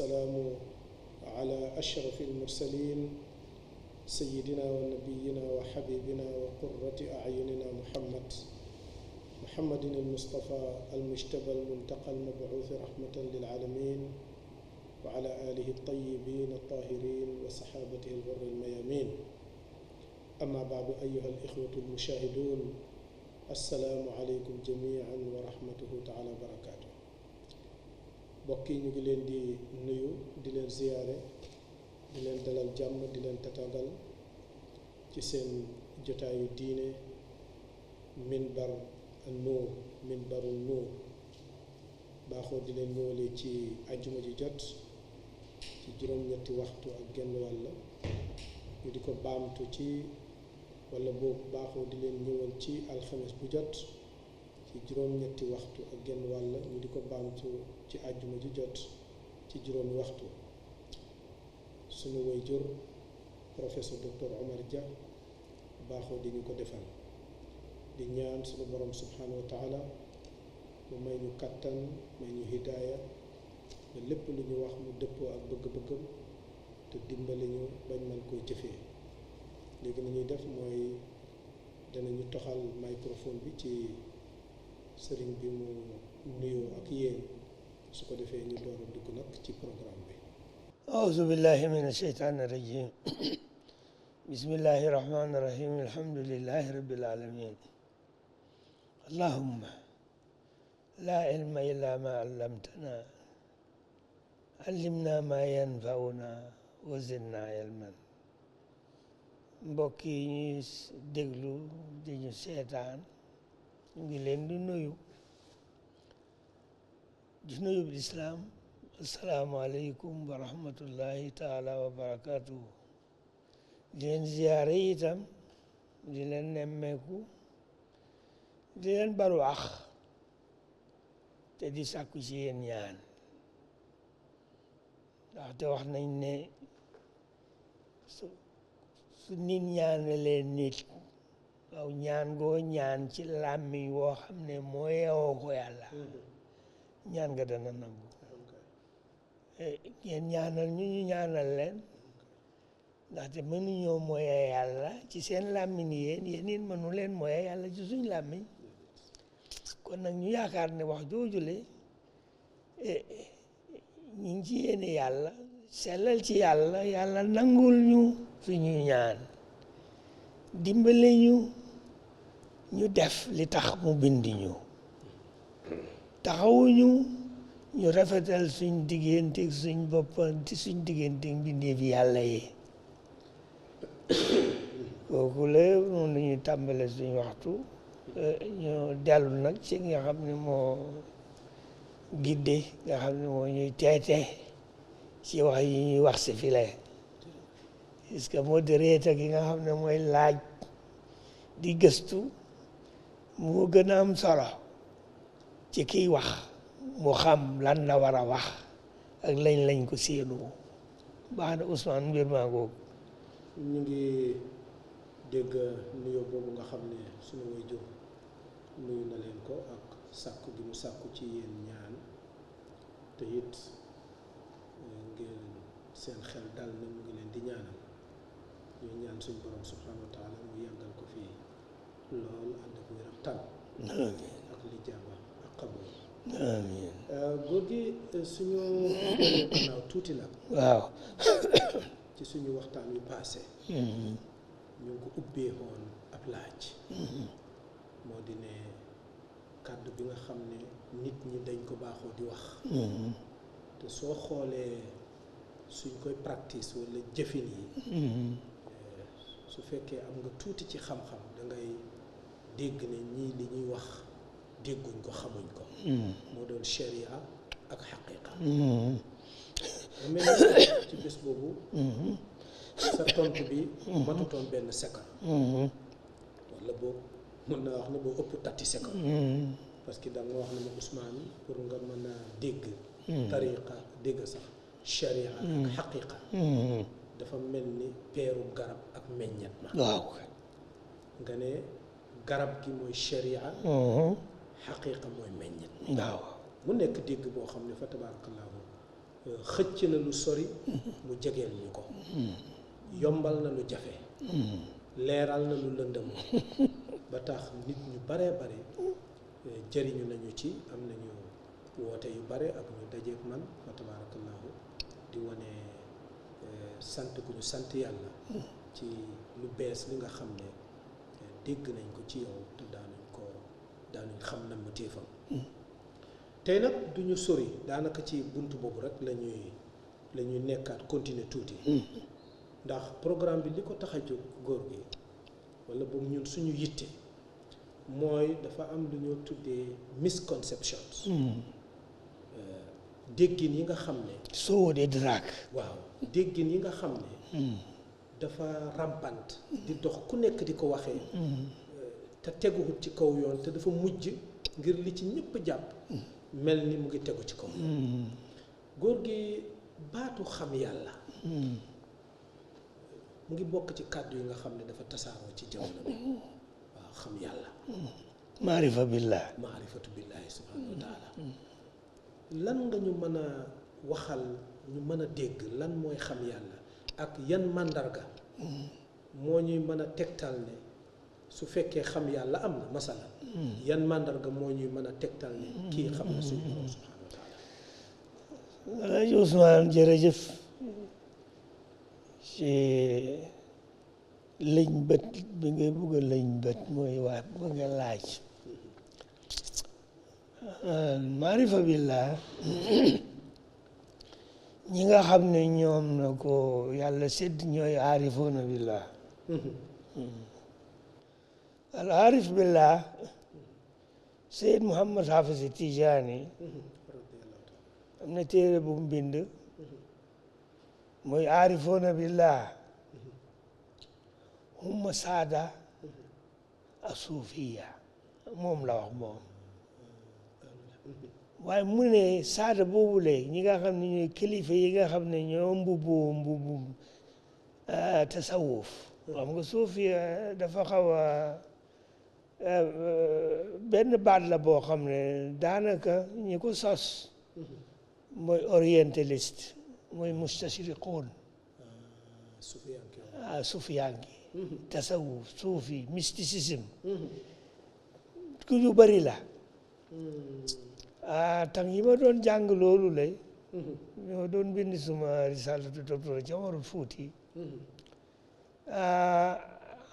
والسلام على أشرف المرسلين سيدنا ونبينا وحبيبنا وقرة أعيننا محمد المصطفى المجتبى المنتقى المبعوث رحمة للعالمين وعلى آله الطيبين الطاهرين وصحابته الغر الميامين. أما بعد أيها الإخوة المشاهدون السلام عليكم جميعا ورحمته تعالى وبركاته. bokki ñu ngi leen di nuyu di leen ziyaare di leen dalal jàmm di leen tatagal ci seen jotaayu diine minbarul nuur baaxoo di leen ñëwalee ci ajjuma ji jot ci juróom-ñetti waxtu ak genn wàll ñu di ko baamtu ci walla boobu baaxoo di leen ñëwal ci alxames bu jot ci juróom-ñetti waxtu ak genn wàll ñu di ko baamtu ci àjjuma ji jot ci juróomi waxtu. sunu waajur professeur docteur Omar Dia baaxoo di ñu ko defal di ñaan sunu borom subhanahu wa taala mu may ñu kàttan may ñu hidaaya ba lépp lu ñu wax mu dëppoo ak bëgg-bëggam te dimbali ñu bañ man koy jëfee. léegi ni ñuy def mooy danañu toxal microphone bi ci sëriñ bi mu nuyoo ak yéen su ko defee ñu door a dugg nag ci programme bi. auzu billahi min asheytaani rajim bismillahi rahmaani rahim alhamdulillahi rabbil alamin allahumma laa ilma illa ma allamtana allimna ma yanfauna wa zidna ilman. mbokk yi ñuy déglu di ñu seetaan ñu ngi leen di nuyu bi islaam asalaamaaleykum wa rahmatullahi taala wa barakatuhu. di leen ziyaare itam di leen nemmeeku di leen balu ax te di sàkku ci yéen ñaan ndaxte wax nañ ne su nit ñaanalee nit waaw ñaan goo ñaan ci làmmiñ woo xam ne moo yeewoo ko yàlla ñaan nga dana nangu. ngeen ñaanal ñu ñaanal leen ndaxte mënuñoo mooye yàlla ci seen làmmiñ yéen it mënu leen mooye yàlla ci suñ làmmiñ. kon nag ñu yaakaar ne wax joojule ñu ngi ci yéene yàlla sellal ci yàlla nangul ñu suñu ñaan dimbale ñu def li tax mu bindi ñu taxawuñu ñu rafetal suñ diggante suñ boppam ci suñ diggante mbindeef yàlla yi. kooku la moom la ñuy tàmbale suñ waxtu ñu dellu nag ci nga xam ne moo gidde nga xam ne moo ñuy teete ci wax yi ñuy wax si file parce que moo di reeta gi nga xam ne mooy laaj di gëstu moo gën a am solo ci kiy wax mu xam lan la war a wax ak lañ ko séenu. baax na Ousmane mbir maa googu ñu ngi dégg nuyoo boobu nga xam ne sunu waajur nuyu na leen ko ak sàkku gi mu sàkku ci yéen ñaan te it ngeen seen xel dal na mu ngi leen di ñaanal ñuy ñaan suñ borom subhanahu wa taala mu yàggal ko fii lool ànd ak wéram tan ak lijaaba ak xabul. amiin. góor gi suñu gannaaw tuuti nag. waaw. ci suñu waxtaan yu paase. ñu ngi ko ubbee woon ab laaj. moo di ne kàddu bi nga xam ne nit ñi dañ ko baaxoo di wax. te soo xoolee suñ koy practice walla jëfin yi. su fekkee am nga tuuti ci xam-xam da ngay dégg ne ñii li ñuy wax dégguñ ko xamuñ ko. moo doon sharia ak xaqiqa. mel ni ci bés boobu. sa tontu bi matutoon benn second. walla boobu mën naa wax ne boo ëpp 30 secondes. parce que da nga wax ne ma Ousmane pour nga mën a dégg. tariqa dégg sax sharia ak xaqiqa. dafa mel ni peeru garab ak meññet ma. waaw. nga ne garab gi mooy sharia. xaqiqa mooy meññet. waaw. mu nekk dégg boo xam ne fa tabarakallahu xëcc na lu sori mu jegeel ñu ko yombal na lu jafe leeral na lu lëndëm ba tax nit ñu baree bare jëriñu nañu ci am nañu woote yu bare ak ñu dajeek man fa tabarakallahu di wane sant ku ñu sant yàlla ci lu bees li nga xam ne dégg nañ ko ci yow te daanuñ xam na mu téefam tey nag duñu sori daanaka ci bunt boobu rek la ñuy nekkaat continuer tuuti ndax programme bi li ko tax a jóg góor gi wala boog ñun suñu yitte mooy dafa am lu ñoo tuddee misconceptions déggin yi nga xam ne soo de draak waaw déggin yi nga xam ne dafa rampant di dox ku nekk di ko waxee te teguwut ci kaw yoon te dafa mujj ngir li ci ñëpp jàpp mel ni mu ngi tegu ci kaw góor gi baatu xam yàlla mu ngi bokk ci kàddu yi nga xam ne dafa tasaaroo ci jamono bi waaw xam yàlla maarifa billah maarifatu billahi subhanahu wa taala lan nga ñu mën a waxal ñu mën a dégg lan mooy xam yàlla ak yan màndarga moo ñuy mën a tegtal ne su fekkee xam yàlla am na masala yan màndarga moo ñuy mën a tegtal ne kii xam na suñu borom subhanahu wa taala Alaaji Ousmane jërëjëf ci lëñ bët bi ngay bugg a lëñ bët mooy waa ba nga laaj maarifa billah ñi nga xam ne ñoom na ko yàlla sédd ñooy aarifoona billah al aarif billah Seyd Muhammad Hafiz Tijaani am na téere bu mu bind mooy aarifoona billah humma saada a suufiya moom la wax moom waaye mu ne saada boobu léegi ñi nga xam ne ñooy kilifa yi nga xam ne ñoo mbubu tasawuf xam nga suufiya dafa xaw a benn baat la boo xam ne daanaka ñi ko sos mooy orientaliste mooy mustashriqoon sufiyanki tasawuf suufi mysticisme ku ñu bëri la tam yi ma doon jàng loolu lay ñoo doon bind suma risalatu docteur ci Omarul Fuuti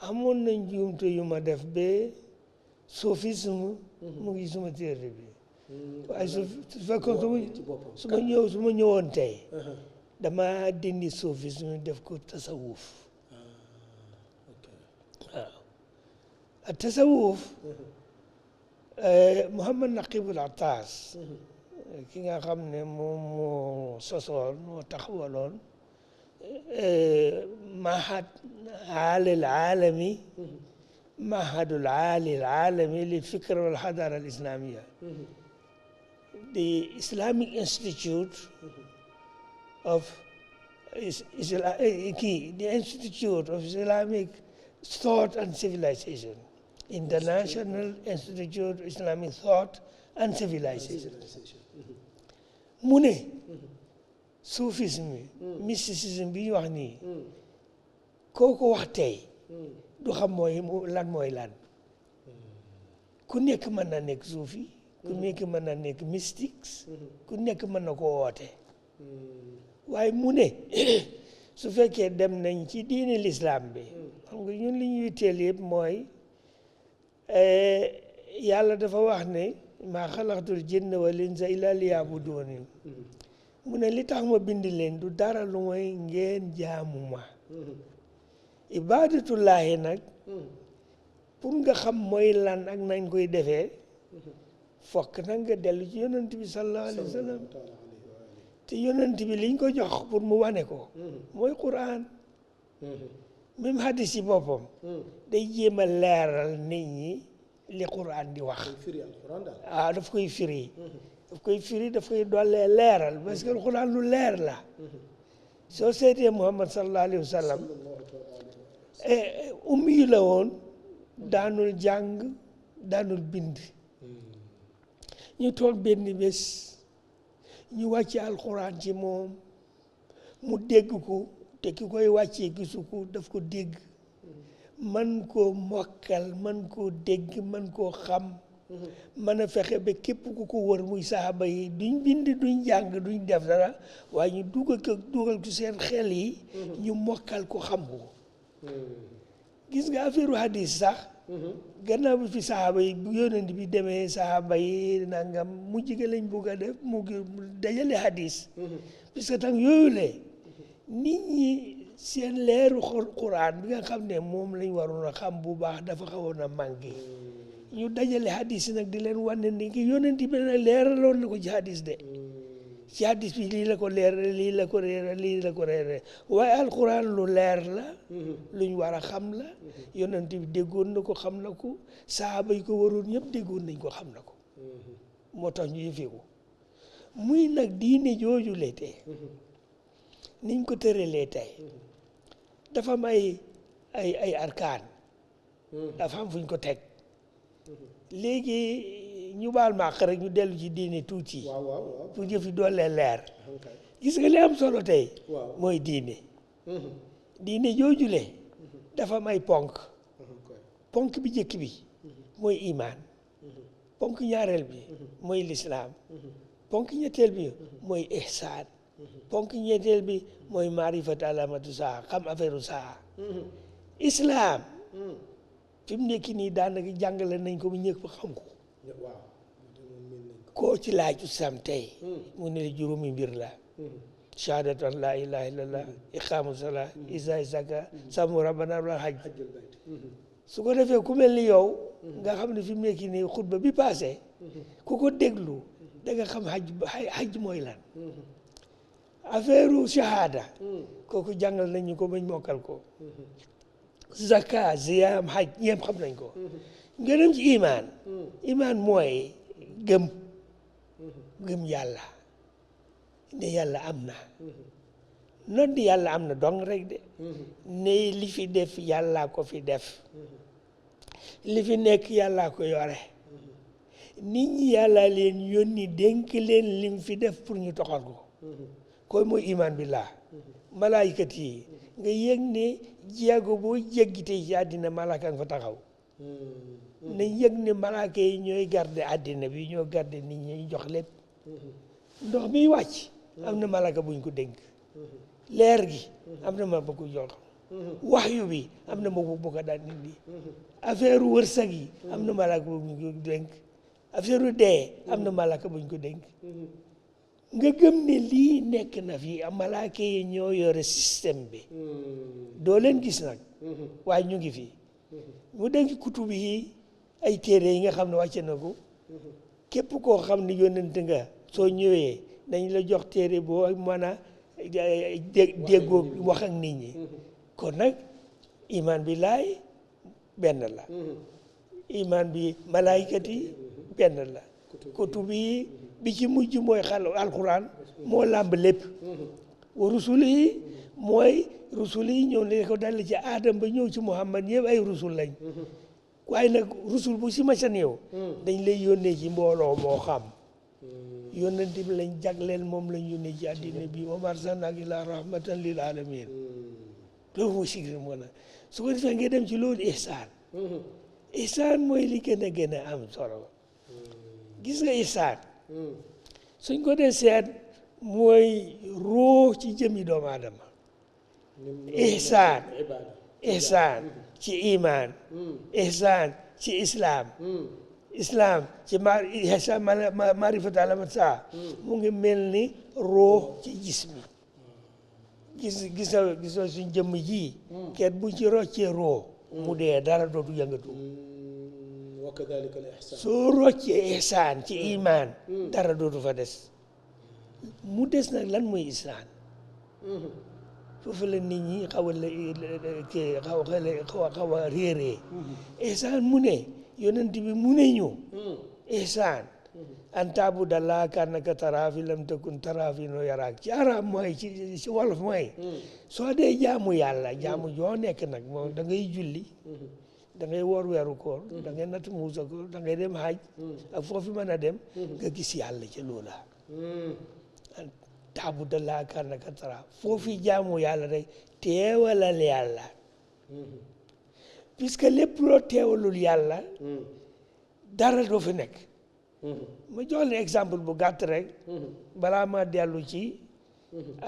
amoon nañ juumte yu ma def ba soufisme mu ngi suma téere bi waaye su fekkoon su ma ñëwoon tey dama dindi soufisme def ko tasawuf waaw tasawuf Muhammad Naqibul Attaas ki nga xam ne moom moo sosoon moo taxawaloon mahad aalil aalami mahadul aalil aalami lil fikr wal hadara al islamia the Islamic Institute of the Institute of Islamic Thought and Civilization, International Institute of Islamic Thought and Civilization. mu ne soufisme mysticisme bi ñu wax nii kooku wax tey du xam mooy lan ku nekk mën na nekk suufi ku nekk mën na nekk mystique ku nekk mën na ko woote waaye mu ne su fekkee dem nañ ci diini l'islam bi xam nga ñun li ñuy teel yëpp mooy yàlla dafa wax ne maa xalaqtul jinna wal insa illa liya'budun mu ne li tax ma bind leen du dara lu mooy ngeen jaamu ma ibadatullahi nag pour nga xam mooy lan ak nañ koy defee fokk nag nga dellu ci yonent bi sallallahu alayhi wa sallam te yonent bi liñ ko jox pour mu wane ko mooy Qur'an même hadis yi boppam day jéem a leeral nit ñi li Qur'an di wax daf koy firi daf koy dollee leeral parce que Qur'an lu leer la soo seetee Muhammad sallallahu alayhi wa sallam ummi yi la woon daanul jàng daanul bind ñu toog benn bés ñu wàcce alxuraan ci moom mu dégg ko te ki koy wàccee gisu ko daf ko dégg man koo mokkal man koo dégg man koo xam mën a fexe ba képp ku ko wër muy saxaaba yi duñ bind duñ jàng duñ def dara waaye ñu dugal ko seen xel yi ñu mokkal ko xam ko gis nga affaire hadis sax gannaaw bi fi saxaaba yi bu yonent bi demee saxaaba yi nangam mujj ga lañ bugg a def mu dajale hadis puisque tam yooyu le nit ñi seen leeru Quraan bi nga xam ne moom lañ waroon a xam bu baax dafa xawoon a manqué ñu dajale hadis nag di leen wane ni ki yonent bi nag leeraloon na ko ci hadis de ci hadis bi lii la ko leeral lii la ko leeral lii la ko leeral waaye alquran lu leer la luñ war a xam la yonent bi déggoon na ko xam na ko saaba yi ko waroon ñëpp déggoon nañ ko xam na ko moo tax ñu yëfee ko muy nag diine jooju le tey niñ ko tëralee tey dafa am ay arkaan dafa am fuñ ko teg léegi ñu baal maax rek ñu dellu ci diine tuuti pour jëf yi doolee leer gis nga li am solo tey mooy diine joojule dafa am ay ponk bi jëkk bi mooy imaan ponk ñaareel bi mooy lislaam ponk ñetteel bi mooy ihsaan ponk ñetteel bi mooy maarifat alamatu saa xam affaire saa islaam fi mu nekk nii daanaka jàngale nañ ko bu ñëpp xam ko koo ci laaj sam tey mu ne la juróomi mbir la shahadatu an la ilaha illallah iqaamu salaa isaa zaka samu rabbana wal hajj su ko defee ku mel ni yow nga xam ne fi mu nekk nii xutba bi passé ku ko déglu da nga xam hajj mooy lan affaire shahada kooku jàngal nañu ko bañ mokkal ko zaka ziyaam hajj ñëpp xam nañ ko nga dem ci imaan mooy gëm yàlla ne yàlla am na non di yàlla am na dong rek de ne li fi def yàllaa ko fi def li fi nekk yàllaa ko yore nit ñi yàlla leen yónni dénk leen lim fi def pour ñu toxal ko koy mooy imaan billah malaayikat yi nga yëg ne jéego boo jéggite ci àddina malaaka nga fa taxaw na yëg ne malaaka yi ñooy garde àddina bi ñoo garde nit ñi jox lépp ndox miy wàcc am na malaaka buñ ko dénk leer gi am na ma bëgg jox waxyu bi am na ma bëgg daan nit ñi affaire wërsëg yi am na malaaka buñ ko dénk affaire dee am na malaaka buñ ko dénk nga gëm ne lii nekk na fi malaaka yi ñoo yore système bi doo leen gis nag waaye ñu ngi fi mu denk kutub yi ay téere yi nga xam ne wàcce na ko képp koo xam ne yónnent nga soo ñëwee dañ la jox téere boo mën a déggoo wax ak nit ñi kon nag imaan bi laay benn la imaan bi malaaykat yi benn la kutub yi bi ci mujj mooy alquran moo làmb lépp wa rusul yi mooy rusul yi ñëw ne ko dal ci aadam ba ñëw ci muhammad ñëpp ay rusul lañ waaye nag rusul bu si masan yow dañ lay yónnee ci mbooloo moo xam yónnent bi lañ jagleel moom lañ yónnee ci àddina bi wa maa arsalnaaka illaa rahmatan lil alamin loolu mooy sigri moo na su ko defee nga dem ci loolu ihsaan mooy li gën a am solo gis nga ihsaan suñ ko dee seet mooy roo ci jëmmi doomu aadama ihsaan ci iman ihsaan ci islam ci maarifat alamat saa mu ngi mel ni roo ci jismi gis suñ jëmm ji ket bu ci roccee roo mu dee dara dootu yëngatu soo roccee ihsaan ci iman dara dootu fa des mu des nag lan mooy ihsaan foofu la nit ñi xaw a réeree ihsaan mu ne yonent bi mu ne ñu ihsaan an taabudallaha kaannaka taraahu fa in lam takun taraahu fa innahu yaraak ci arab mooy ci wolof mooy soo dee jaamu yàlla jaamu joo nekk nag moom da ngay julli da ngay woor weeru koor da ngay natt muusa koor da ngay dem haj ak foofu mën a dem nga gis yàlla ci loola taabudallaaha kaannaka taraahu foofu jaamu yàlla rek teewalal yàlla puisque lépp loo teewalul yàlla dara doo fi nekk ma jox leen exemple bu gàtt rek balaa ma dellu ci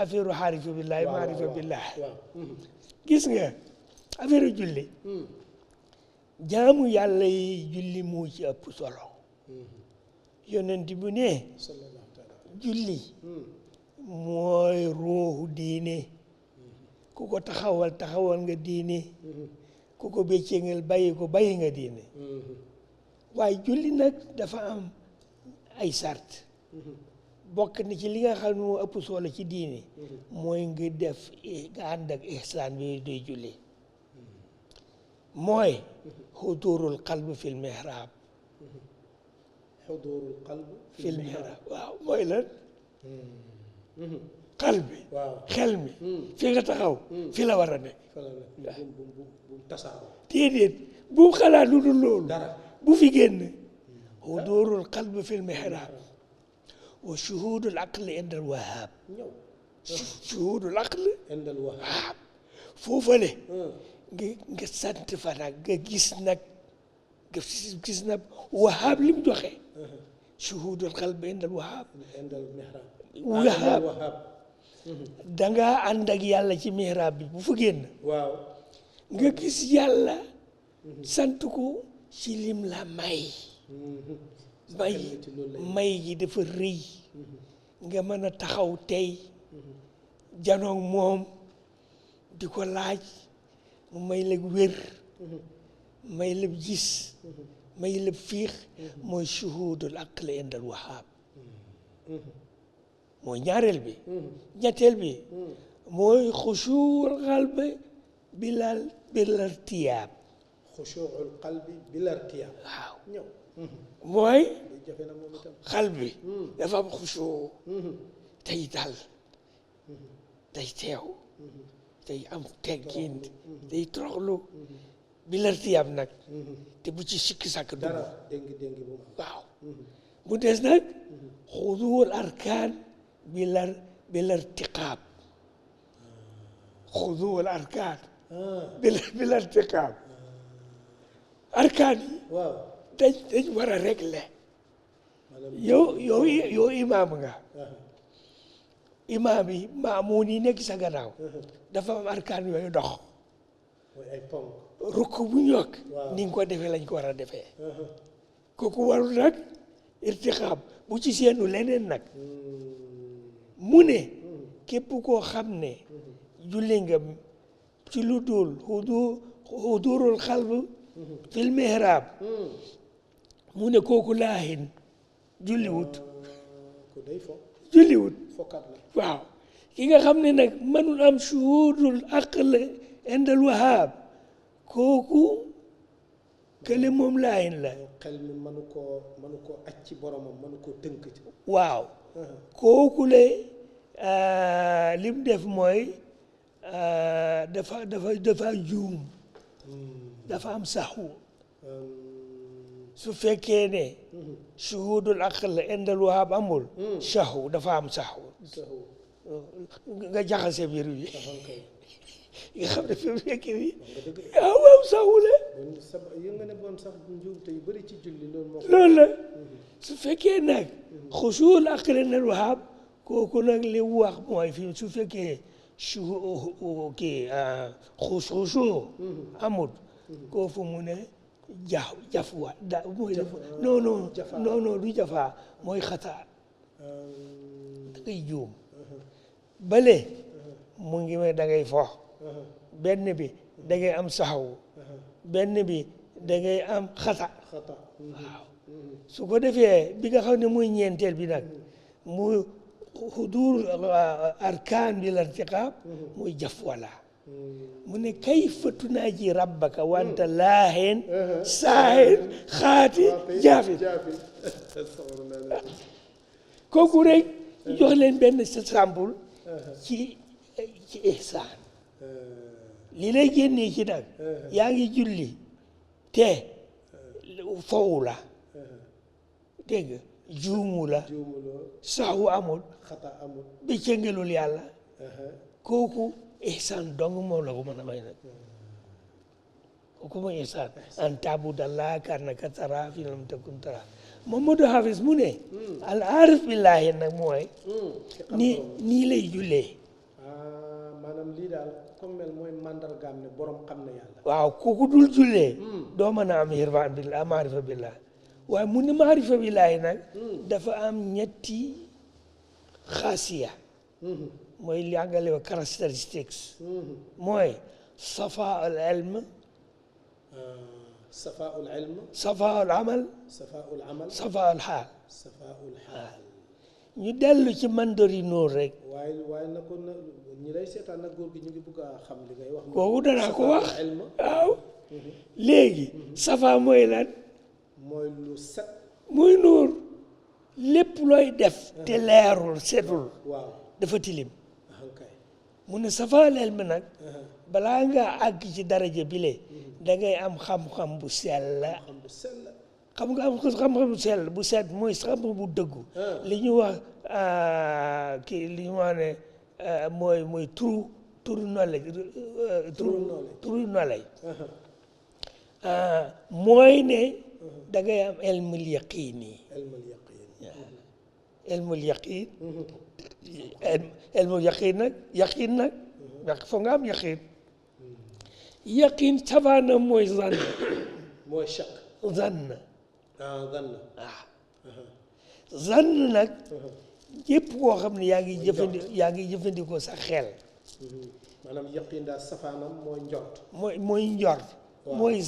affaire xaarifa billaahi maarifa billaahi gis nga affaire julli jaamu yàlla yi julli moo ci ëpp solo yonent bu ne julli mooy ruuxu diine ku ko taxawal nga diine ku ko béccengal bàyyi nga diine waaye julli nag dafa am ay sart bokk na ci li nga xam ne moo ëpp solo ci diine mooy nga ànd ak ihsaan bi doy julli mooy xudurul qalb fil mihrab xudurul qalb fil mihrab waaw mooy lan qalbi xel mi fi nga taxaw fi la war a nekk bu tasaaroo déedéet bu xalaat lu dul loolu bu fi génn xudurul qalb fil mihrab wa shuhudul aqli inda al wahab shuhudul aqli inda al wahab foofale nga sant fa nag nga gis nag wahab li mu joxe shuhudul qalb inda al wahab wahab dangaa ànd ak yàlla ci mihrab bi bu fa génn waaw nga gis yàlla sant ko ci lim la may gi dafa rëy nga mën a taxaw tey janoog moom di ko laaj mu may la wér may la gis may la fiix mooy shuhudul aqli indal wahab mooy ñaareel bi ñetteel bi mooy xushuul qalbi bilal tiyaab xushuul qalbi bilal tiyaab waaw mooy xal bi dafa am xusuu tey dal day teew day am teggin day toroxlu bilal tiyaab nag te bu ci sikki sàkk dugg waaw mu des nag xuduwul arkaan bilal tiqaab xuduwul arkaan bilal tiqaab arkaan yi dañ war a régler yow imaam nga imaam yi maamuun yi nekk sa gannaaw dafa am arkaan yooyu dox rukk bu ñokk ni nga ko defee lañ ko war a defee kooku warul nag irtixaab bu ci seenu leneen nag mu ne képp koo xam ne julli nga ci lu dul xudurul xalb fil mihrab mu ne kooku laahin julliwut waaw ki nga xam ne nag mënul am shuhudul aql indal wahab kooku kële moom laahin la xel mi mënu koo aj ci boromam mënu koo tënk ci waaw kooku le lim def mooy dafa juum dafa am saxu su fekkee ne shuhudul aql indal wahab amul saxu dafa am saxu nga jaxase biir bi nga xam ne fi mu nekk nii waaw saxu la nga ne bon sax njuumte yu bëri ci julli loolu la su fekkee nag xusuul aql indal wahab kooku nag li wax mooy fi su fekkee xusu amul kooku mu ne jafwa mooy def non du jafa mooy xataa da ngay juum bale mu ngi may da ngay fo benn bi da ngay am saxaw benn bi da ngay am xata waaw su ko defee bi nga xam ne muy ñeenteel bi nag muy xudur arkaan bi lartiqaab muy jafwa la mu ne kayfa tunaaji rabbaka wanta laahen saahen xaati jaafin kooku rek jox leen benn sample ci ihsaan li lay génnee ci nag yaa ngi julli te fowu la dégg nga juumu la juumuloo saxu amul xata amul bi cëngelul yàlla kooku ihsaan dong moom la ko mën a may nag kooku mooy ihsaan an taabudallaha kaannaka taraahu fa in lam takun taraahu Mamadou Hafiz mu ne al aarif billaahi nag mooy nii lay jullee maanaam lii daal comme mel mooy mandargaam ne borom xam na yàlla waaw kooku dul jullee doo mën a am irfaan billah maarifa billah waaye mu ne maarifa billaahi nag dafa am ñetti xaasiya mooy li àngale wa characteristics mooy safaa al ilm safaul ilm safaa al amal safaul amal safaa al xaal safaul xaal ñu dellu ci mandori nóor rek waaye na ko na ñi lay seetaan nag góor gi ñu ngi bëgg a xam li ngay wax kooku danaa ko wax ilm waaw léegi safaa mooy lan mooy lu set muy nóor lépp looy def te leerul setul waaw dafa tilim kay mu ne safaa al ilm nag balaa nga àgg ci daraja bile da ngay am xam-xam bu sell xam bu sell xam nga am xam-xam bu sell bu set mooy xam-xam bu dëggu li ñu wax kii li ñu wax ne mooy turu knowledge turu knowledge mooy ne da ngay am ilmul yaqiin ilmul yaqiin ilmul yaqiin nag foog nga am yaqiin safaanam mooy zann mooy shaq zann zann zann nag yëpp koo xam ne yaa ngi jëfandikoo sa xel maanaam yaqiin daal safaanam mooy njort mooy njort mooy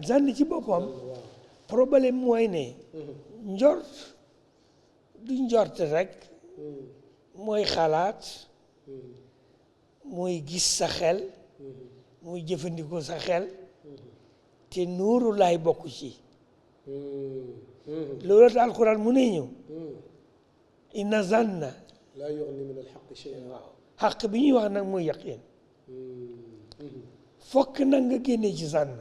zann ci boppam problème mooy ne njort du njort rek mooy xalaat mooy gis sa xel muy jëfandikoo sa xel te nuuru laay bokk ci loolu tax alquran mu ne ñëw inna zanna laa yughni min al-haqqi shay'an waaw xaq bi ñuy wax nag muy yaqin fokk nag nga génne ci zann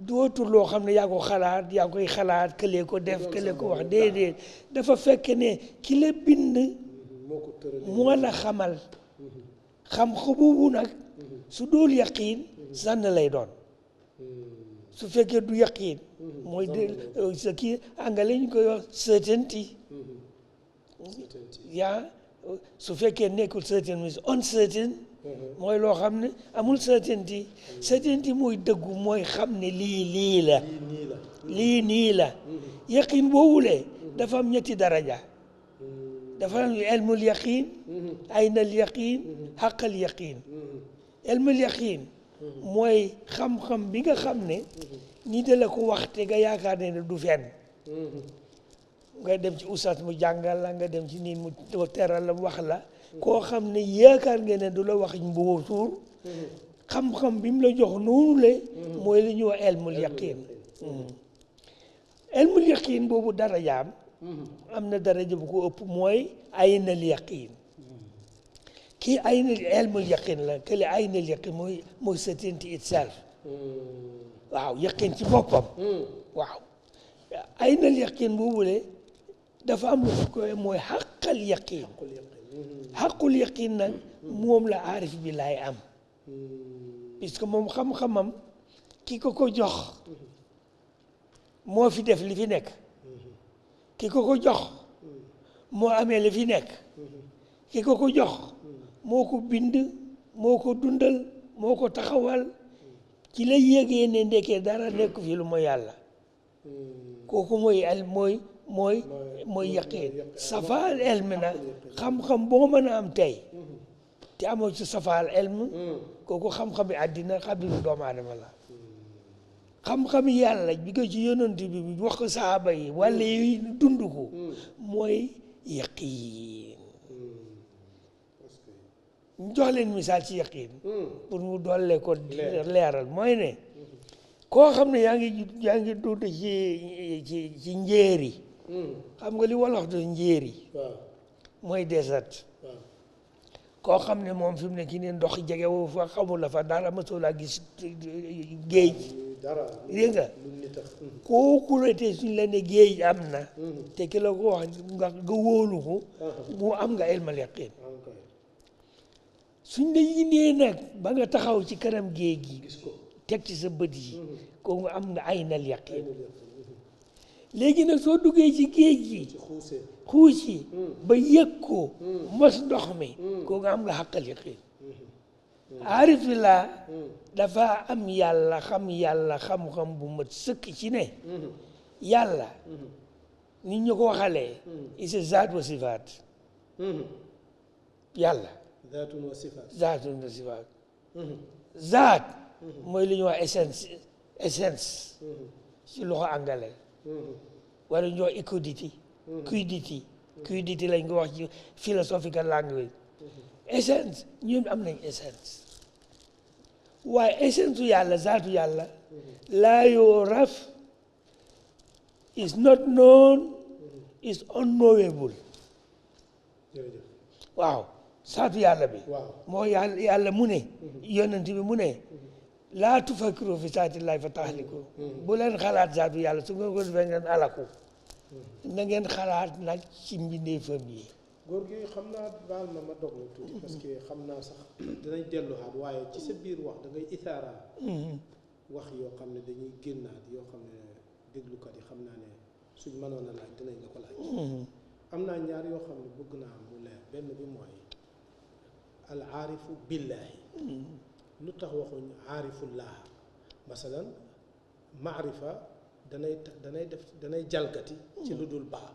dootul loo xam ne yaa ko xalaat yaa koy xalaat kële ko def kële ko wax déedéet dafa fekk ne ki la bind moo la xamal xam boobu nag su dool yaqiin zann lay doon su fekkee du yaqiin mooy sa kii angale ñu koy wax certainty yaa su fekkee nekkul certain means uncertain mooy loo xam ne amul certainty mooy dëggu mooy xam ne lii la lii nii la yaqiin boobule dafa am ñetti daraja dafa am ilmul yaqiin aynal yaqiin xaqal yaqiin ilmul yaqiin mooy xam-xam bi nga xam ne ñi da la ko wax te nga yaakaar ne du fenn nga dem ci ustaas mu jàngal la nga dem ci nit mu teral la wax la koo xam ne yaakaar nga ne du la wax mbubu suur xam-xam bi mu la jox noonu le mooy li ñuy wax ilmul yaqiin ilmul yaqiin boobu darajaam am na daraja bu ko ëpp mooy aynal yaqiin kii aynal ilmul yaqiin la kële aynal yaqiin mooy certainty itself waaw yaqiin ci boppam waaw aynal yaqiin boobule dafa am lu koy mooy xaqal yaqiin xaqul yaqiin nag moom la aarif bi laay am puisque moom xam-xamam ki ko jox moo fi def li fi nekk ki ko jox moo amee li fi nekk ki ko jox moo ko bind moo ko dundal moo ko taxawal ci la yégee ne ndekee dara nekk fi lu mooy yàlla kooku mooy yaqiin safaal elm nag xam-xam boo mën a am tey te amoo ci safaal elm kooku xam-xami àddina xam-xami doomu aadama la xam-xami yàlla bi ko ci yonent bi wax ko saaba yi wala yi dund ko mooy yaqiin ñu jox leen misaal ci yaqiin pour mu doole ko leeral mooy ne koo xam ne yaa ngi dund ci njéeri xam nga li wolof do njéeri mooy désert koo xam ne moom fi mu ne ki ne ndox jege wu fa xamul la fa dara mësul a gis géej dara dégg nga lu nit a kooku la te suñ la ne géej am na te ki la ko wax nga wóolu ko mu am nga ilmal yaqin encore suñ la yindee nag ba nga taxaw ci kanam géej gi gis ko teg ci sa bët yi kooku am nga aynal yaqin lu def léegi nag soo duggee ci géej gi ci xuusee xuus yi ba yëg ko mos ndox mi kooku am nga xaqal yaqin aarif billah dafa am yàlla xam-xam bu mat sëkk ci ne yàlla nit ñu ko waxalee isa zaat wa sifaat yàlla zaatun wa sifaat zaatun wa sifaat zaat mooy li ñuy wax essence ci loxo anglais wala ñu wax quiddity lañ ko wax ci philosophical language essence ñun am nañ essence waaye essence su yàlla zaatu yàlla laa yuraf is not known is unknowable jërëjëf waaw zaatu yàlla bi waaw moo yàlla mu ne yonent bi mu ne laa tufakkiru fi zaatillahi fa tahliku bu leen xalaat zaatu yàlla su ngeen ko defee ngeen alaku na ngeen xalaat nag ci mbindeefam yi góor gi xam naa baal ma dog la tuuti parce que xam naa sax dinañ delluwaat waaye ci sa biir wax da ngay isaara wax yoo xam ne dañuy génnaat yoo xam ne déglukat yi xam naa ne suñ mënoon a laaj dinañ la ko laaj am naa ñaar yoo xam ne bëgg naa mu leer benn bi mooy al aarifu billaahi lu tax waxuñ aarifullah masalan maarifa danay jalgati ci lu dul baax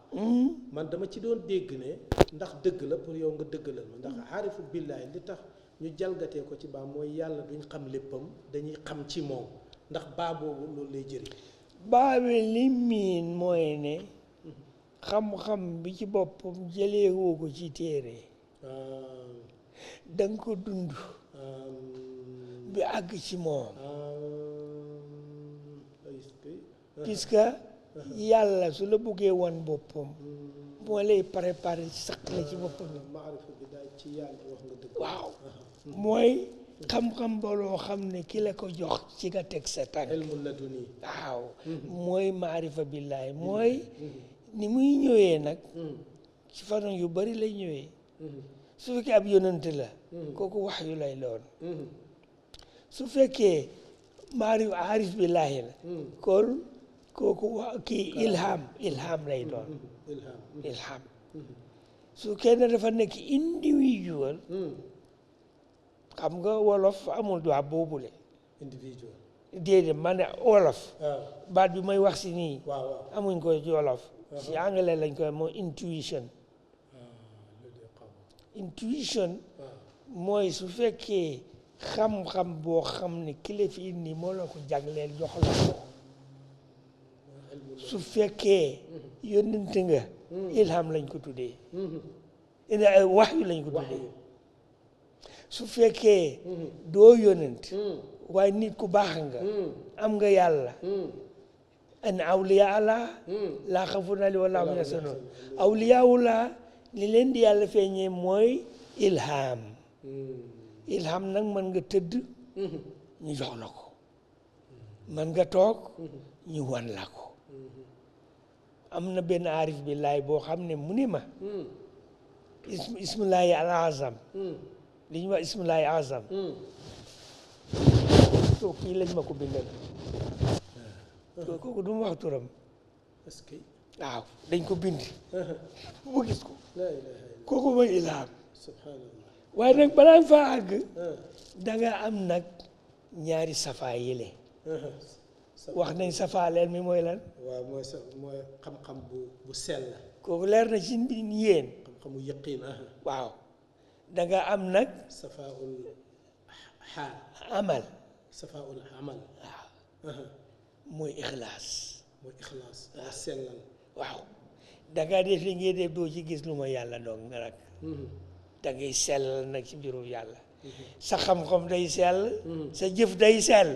man dama ci doon dégg ne ndax dëgg la pour yow nga dëggalal ma ndax aarifu billaahi li tax ñu jalgatee ko ci baa mooy yàlla duñ xam léppam dañuy xam ci moom ndax baa boobu loolu lay jëriñ baabi li miin mooy ne xam-xam bi ci boppam jëlee woo ko ci téere danga ko dund bi àgg ci moom puisque yàlla su la buggee wan boppam moo lay préparé saq la ci boppam maarifa bi daal ci yàlla wax nga dëgg waaw mooy xam-xam ba loo xam ne ki la ko jox ci nga teg sa tànk ilmu laduni waaw mooy maarifa billaahi mooy ni muy ñëwee nag ci façon yu bari lay ñëwee su fekkee ab yonent la kooku wax yu lay doon su fekkee maarif aarif billaahi la kon kooku wax kii ilham lay doon ilham su kenn dafa nekk individual xam nga wolof amul doit boobule individual déedéet man ne wolof baat bi may wax si nii waaw amuñ ko ci wolof si anglais lañ koy mooy intuition mooy su fekkee xam-xam boo xam ne kilifa indi moo la ko jagleel jox la ko su fekkee yónnent nga ilham lañ ko tuddee wax yu lañ ko tuddee su fekkee doo yónnent waaye nit ku baax nga am nga yàlla an awliya Allah laa xawfun alayhim wa laa hum yaxzanuun awliyaullah li leen di yàlla feeñee mooy ilham nag mën nga tëdd ñu jox la ko mën nga toog ñu wan la ko am na benn aarif billaay boo xam ne mu ni ma ismullahi al azam li ñu wax ismullahi azam to kii lañ ma ko bindal kooku du ma wax turam est-ce que waaw dañ ko bind bu gis ko kooku mooy ilham subhanallah waaye nag balaa nga faa àgg danga am nag ñaari safaa yële wax nañ safaa leen mi mooy lan waaw mooy xam-xam bu sell kooku leer na ci yéen xam-xamu yëqiin waaw danga am nag safaul xaal amal safaul amal waaw mooy ixlaas waaw sellal waaw danga def li ngay def doo ci gis lu ma yàlla doog nga nag da ngay sellal nag ci mbirum yàlla sa xam-xam day sell sa jëf day sell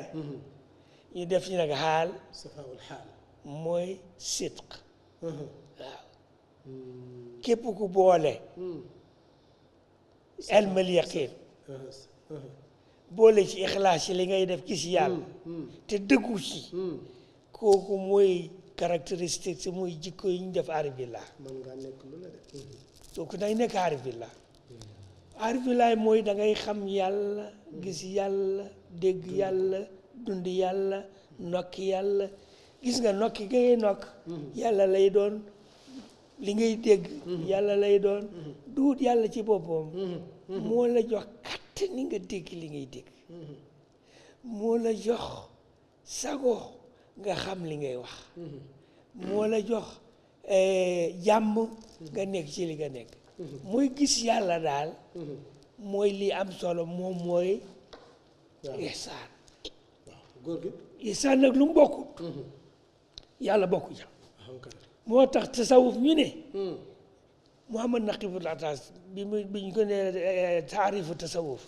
ñu def ci nag xaal safaul xaal mooy sidq waaw képp ku boole ilmal yaqin boole ci ixlaas ci li ngay def gis yàlla te dëggu ci kooku mooy caractéristique si muy jikko yi ñu def aarif billah mën ngaa nekk lu ne de kooku day nekk aarif billah aarif billah mooy da ngay xam yàlla gis yàlla dégg yàlla dund yàlla nokki yàlla gis nga nokki ga ngay nokk yàlla lay doon li ngay dégg yàlla lay doon duut yàlla ci boppam moo la jox kàttan ni nga dégg li ngay dégg moo la jox sago nga xam li ngay wax moo la jox jàmm nga nekk ci li nga nekk mooy gis yàlla daal mooy li am solo moom mooy ihsaan waaw góor gi ihsaan nag lu mu bokkut yàlla bokku ja moo tax tasawuf ñu ne Muhammad Naqibul Atas bi ñu ko ne taarifu tasawuf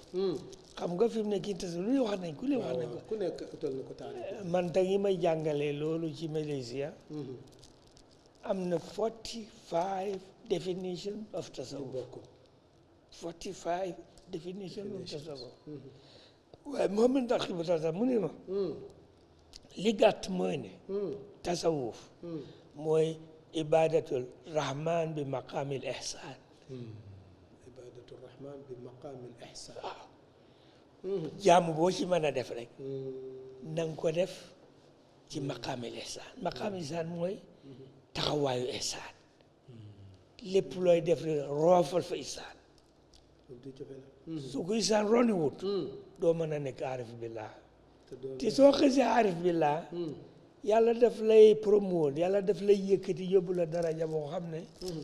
xam nga fi mu ne kii tasawuf lu ne wax nañ ko lu ne wax nañ ko ku nekk utal na ko taarif man tey yi may jàngalee loolu ci Malaysia am na 45 definition of tasawuf 45 definition of tasawuf waaye Muhammad Naqibul Atas mu ne ma li gàtt mooy ne tasawuf mooy ibadatul rahman bi maqaamil ihsaan ibadatul rahman bi maqaamil ihsaan waaw jaamu boo ci mën a def rek na nga ko def ci maqaamil ihsaan maqaamil ihsaan mooy taxawaayu ihsaan lépp looy def rek roofal fa ihsaan su ko ihsaan roniwut doo mën a nekk aarif billah te soo xësee aarif billah yàlla daf lay promouvoir yàlla daf lay yëkkati yóbbu la daraja boo xam ne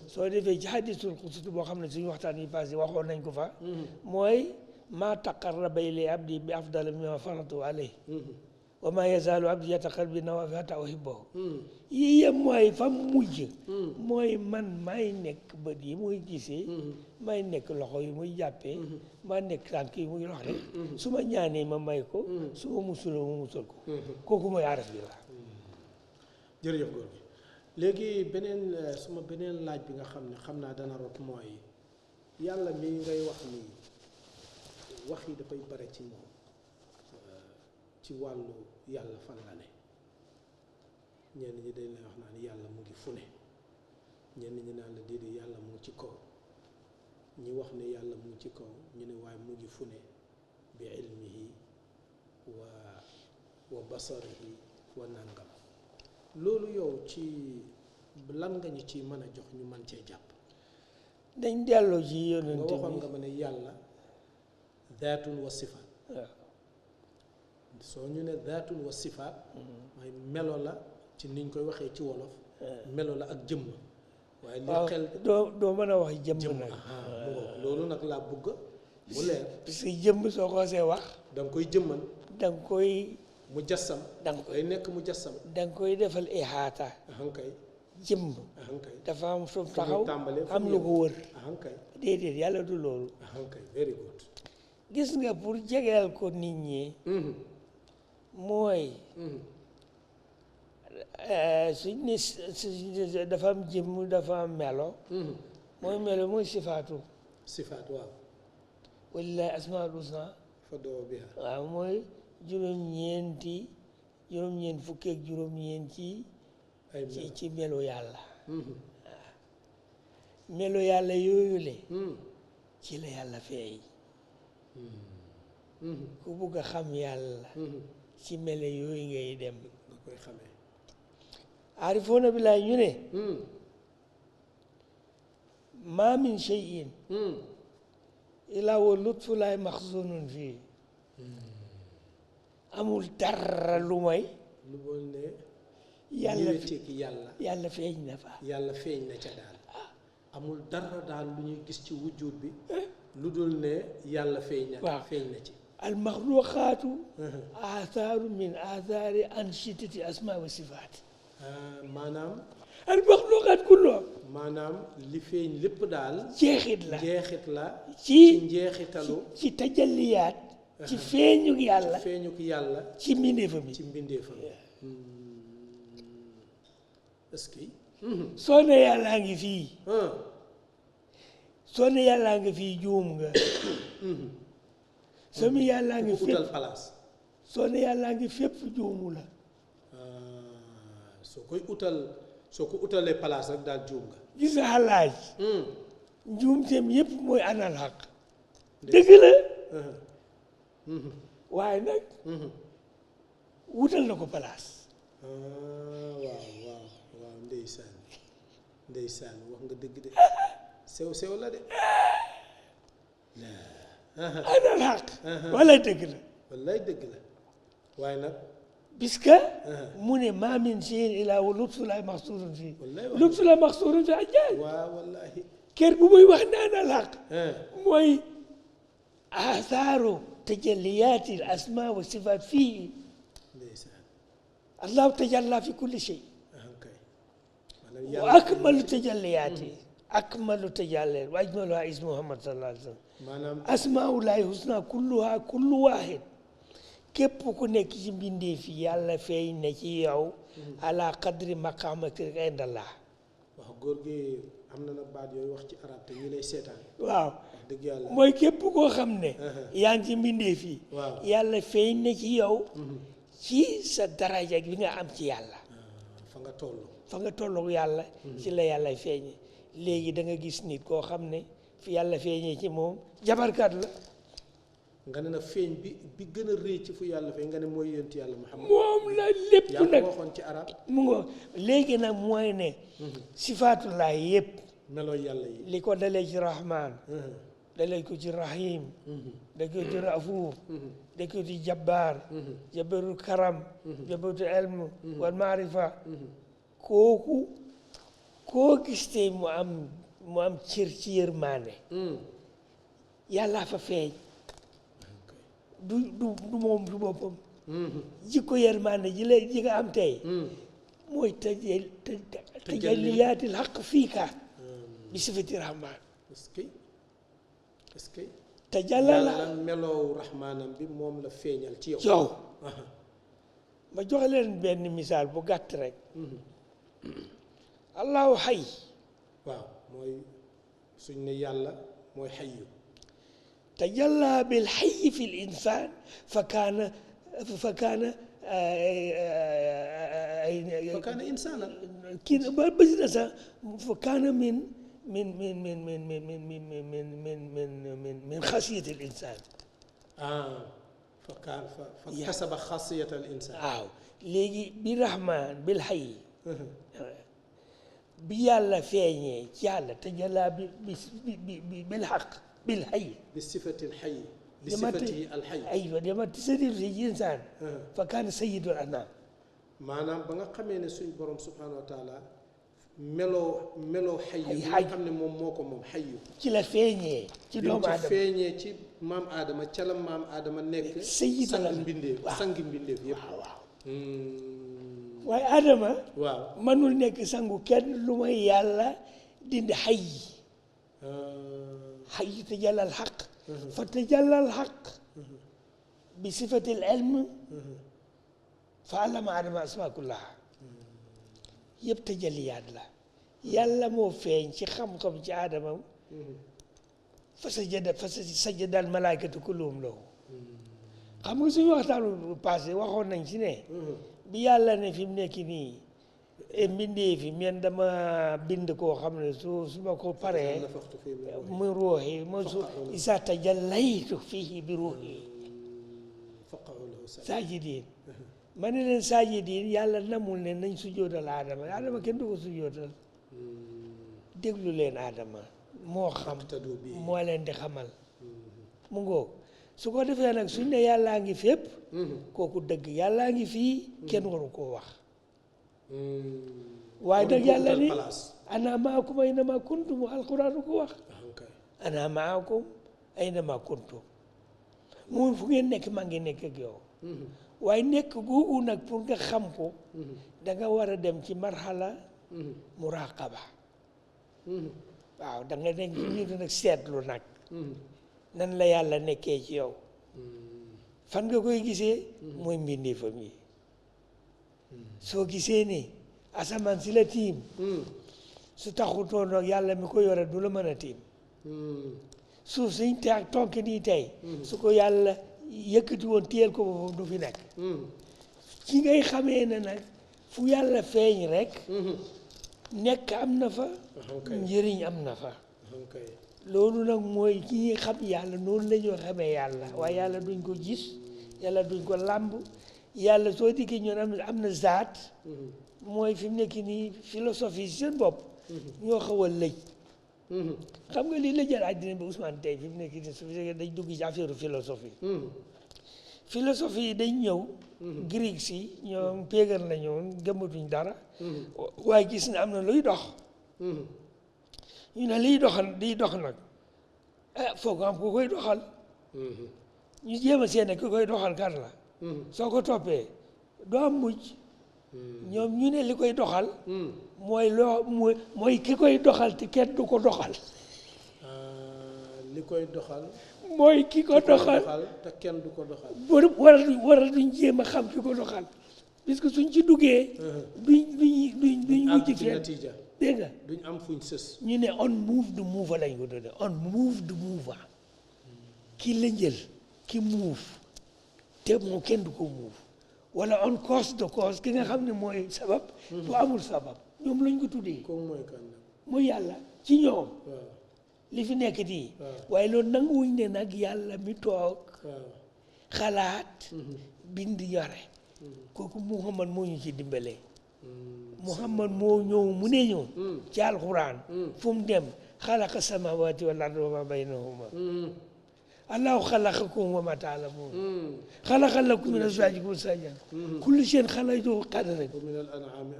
soo defee ci hadisul qudsi boo xam ne suñu waxtaan yi passé waxoon nañ ko fa mooy maa taqarraba ilay abdi bi afdal mimma faratu alayhi wa ma yazaalu abdi yataqarrabu bi nawafil hatta uhibbahu yii yëpp mooy fa mujj mooy man may nekk bët yi muy gisee may nekk loxo yi muy jàppee ma nekk tànk yi muy loxo su ma ñaanee ma may ko su ma musuloo ma musul ko kooku mooy aarif billah jërëjëf góor gi léegi beneen laaj bi nga xam ne xam naa dana rot mooy yàlla mi ngay wax nii wax yi dafay bare ci moom ci wàllu yàlla fan la ne ñenn ñi dañ lay wax naan yàlla mu ngi fu ne ñenn ñi naan la déedéet yàlla mu ngi ci kaw ñi wax ne yàlla mu ngi ci kaw ñu ne waaye mu ngi fu ne bi ilmihi wa basarihi wa nangam loolu yow ci lan nga ñu ci mën a jox ñu mën cee jàpp dañ delloo ci yonent nga bi waxoon nga ma ne yàlla daatun wa sifaat soo ñu ne daatun wa sifaat mooy melo la ci niñ koy waxee ci wolof melo la ak jëmm waaye li xel doo mën a wax jëmm nag loolu nag laa bëgg mu leer parce que jëmm soo ko see wax da nga koy jëmmal da nga koy mu jassam da nga day nekk mu jassam da nga koy defal ihaata ahankay jëmm ahankay dafa am fu mu taxaw tàmbalee am lu ko wër ahankay déedéet yàlla du loolu ahankay very good gis nga pour jegeel ko nit ñi mooy suñ ne dafa am jëmm dafa am melo mooy melo mooy sifaatu waaw walillahi asmaul husna fad'u biha waaw mooy juróom-ñeent fukki ak juróom-ñeent ci melo yàlla waaw melo yàlla yooyu le ci la yàlla feeñ ku bugg a xam yàlla ci melo yooyu ngay dem nga koy xamee aarifoona billaay ñu ne ma min shay'in illa wa lutfu laay maxzunun fii amul dara lu may lu bool ne yàlla feeñ na fa yàlla feeñ na ca daal amul dara daal lu ñuy gis ci wujjuut bi lu dul ne yàlla feeñ na feeñ na ci almaxluqaatu athaaru min athaari anshitati asmaa wa sifaat maanaam almaxluqaat kulluha maanaam li feeñ lépp daal jeexit la ci njeexitalu ci tajalliyaat ci feeñuk yàlla ci mbindeefam est-ce que soo ne yàllaa ngi fii soo ne yàllaa ngi fii juum nga soo ne yàllaa ngi ku utal fépp place. soo ne yàllaa ngi fépp juumu la soo ko utalee place rek daal juum nga. gis nga xalaaj njuumteem yépp mooy anal xaq dëgg la waaye nag wutal na ko place waaw ndeysaan wax nga dëgg de sew la de anal xaq wala dëgg la wallaay dëgg la waaye nag puisque mu ne maa min shay'in illaa wa lubsullahi maxsuurun fii lubsullahi maxsuurun fii ajjaay waaw wallaahi kër bu muy wax ne anal xaq mooy athaaru tajalliyaati al asmaa wa sifaat fii ndeysaan allahu tajalla fi kulli shay kay wa akmalu tajalliyaati akmalu tajalliyaat wa ajmaluha ismu Muhammad sallallahu alayhi wa sallam maanaam asmaullahi husna kullu waahid képp ku nekk ci mbindee fi yàlla feeñ na ci yow ala qadri maqamatika indallah wax góor gi am na nag baat yooyu wax ci arab te ñu lay seetaan waaw wax dëgg yàlla mooy képp koo xam ne yaa ngi ci mbindee fi waaw yàlla feeñ na ci yow ci sa daraja bi nga am ci yàlla fa nga toll yàlla ci la yàlla feeñe léegi da nga gis nit koo xam ne fi yàlla feeñee ci moom jabarkat la nga ne na feeñ bi gën a rëy ci fu yàlla feeñ nga ne mooy yonent yàlla Muhammad moom la lépp yaa nag ko waxoon ci arab mu ngo léegi nag mooy ne sifaatullahi yëpp meloo yàlla yi li ko dalee ci rahman dalee ko ci rahim dalee ko ci rafuur dalee ko ci jabbaar jabbarul karam jabbarul ilm wal maarifa kooku koo gis tey mu am cër ci yërmaane yàllaa fa feeñ du moom du boppam jikko yërmaane ji nga am tey mooy tajalliyaatil xaq fiika bi sifati rahman est-ce que tajallala yàlla meloow rahmaanam bi moom la feeñal ci yow yow ma jox leen benn misaal bu gàtt rek allahu xay waaw mooy suñ ne yàlla mooy xayyu tajalla bil xayyi fi l insaan fa kaana insaanan kii ba bësi na sax fa kaana min xasiyati l insaan fa kasaba xasiyata al insaan waaw léegi bi rahmaan bil xayyi bi yàlla feeñee ci yàlla tajalla bil xaq bil xayyi bi sifatil xayyi bi sifatihi al xayyi aywa dama tasadir fi insaan fa kaana sayyidul anaam maanaam ba nga xamee ne suñ borom subhanahu wa taala meloo xayyu bi nga xam ne moom moo ko moom xayyu ci la feeñee ci doomu aadama ci feeñee ci maam aadama ca la maam aadama nekk sangi mbindeef yépp waaw waaye aadama waaw mënul nekk sangu kenn lu may yàlla dindi xay xay tajallal xaq fa tajallal xaq bi sifatil ilm fa allama aadama asmaa kullaha yëpp tajalliyaat la yàlla moo feeñ ci xam-xam ci aadama fa sajada al malaikatu kulluhum lahu xam nga suñu waxtaanu passé waxoon nañ ci ne bi yàlla ne fi mu nekk nii mbindee fi men dama bind koo xam ne su ma ko paree mu ruuxi ma su isa tajallaytu fihi bi ruuxi saajidiin ma ne leen saajidiin yàlla namul ne nañ sujjóotal aadama kenn du ko sujjóotal déglu leen aadama moo xam moo leen di xamal mu ngoog su ko defee nag suñ ne yàllaa ngi fépp kooku dëgg yàllaa ngi fii kenn waru koo wax waaye nag yàlla ni ana maakum aynama kuntum alquran ko wax ana maakum aynama kuntum moom fu ngeen nekk maa ngi nekk ak yow waaye nekk googu nag pour nga xam ko da nga war a dem ci marxala muraqaba waaw da nga nekk ci biir nag seetlu nag nan la yàlla nekkee ci yow fan nga koy gisee mooy mbindeefam yi soo gisee ni asamaan si la tiim su taxutoon nag yàlla mi ko yore du la mën a tiim suuf siñ taag tonk nii tey su ko yàlla yëkkati woon téyel ko boppam du fi nekk ci ngay xamee ne nag fu yàlla feeñ rek nekk am na fa njëriñ am na fa loolu nag mooy ki ñuy xam yàlla noonu la ñoo xamee yàlla waaye yàlla duñ ko gis yàlla duñ ko làmb yàlla soo dikkee ñoon am na zaat mooy fi mu nekk nii philosophie seen bopp ñoo xaw a lëj xam nga lii la jël àddina bi Ousmane tey fi mu nekk nii su fekkee dañ dugg ci affaire philosophie philosophie yi dañ ñëw Greek si ñoom pagan la ñoon gëmmatuñ dara waaye gis ne am na luy dox ñu ne liy dox nag foog am ku koy doxal ñu jéem a seene ku koy doxal kan la soo ko toppee doo am mujj ñoom ñu ne li koy doxal mooy ki koy doxal te kenn du ko doxal li koy doxal mooy ki ko doxal te kenn du ko doxal war duñ jéem a xam ki ko doxal puisque suñ ci duggee duñ mujj fenn dégg nga duñ am fuñ sës ñu ne unmoved mover lañ ko tudde unmoved mover ki la njël ki move te moo kenn du ko move wala on cause de cause ki nga xam ne mooy sabab bu amul sabab ñoom lañ ko tuddee kooku mooy kan nag mooy yàlla ci ñoom li fi nekk nii waaye loolu nanguwuñ ne nag yàlla mi toog xalaat bind yore kooku Muhammad moo ñu ci dimbalee Muhammad moo ñëw mu ne ñu ci alxuraan fu mu dem xalaqa samawati wal ardi wa ma baynahuma allahu xalaqakum wa ma taalamuun xalaqa lakum min azwaajikum zawjan kullu shay'in xalaqahu qadran wa min al an'aami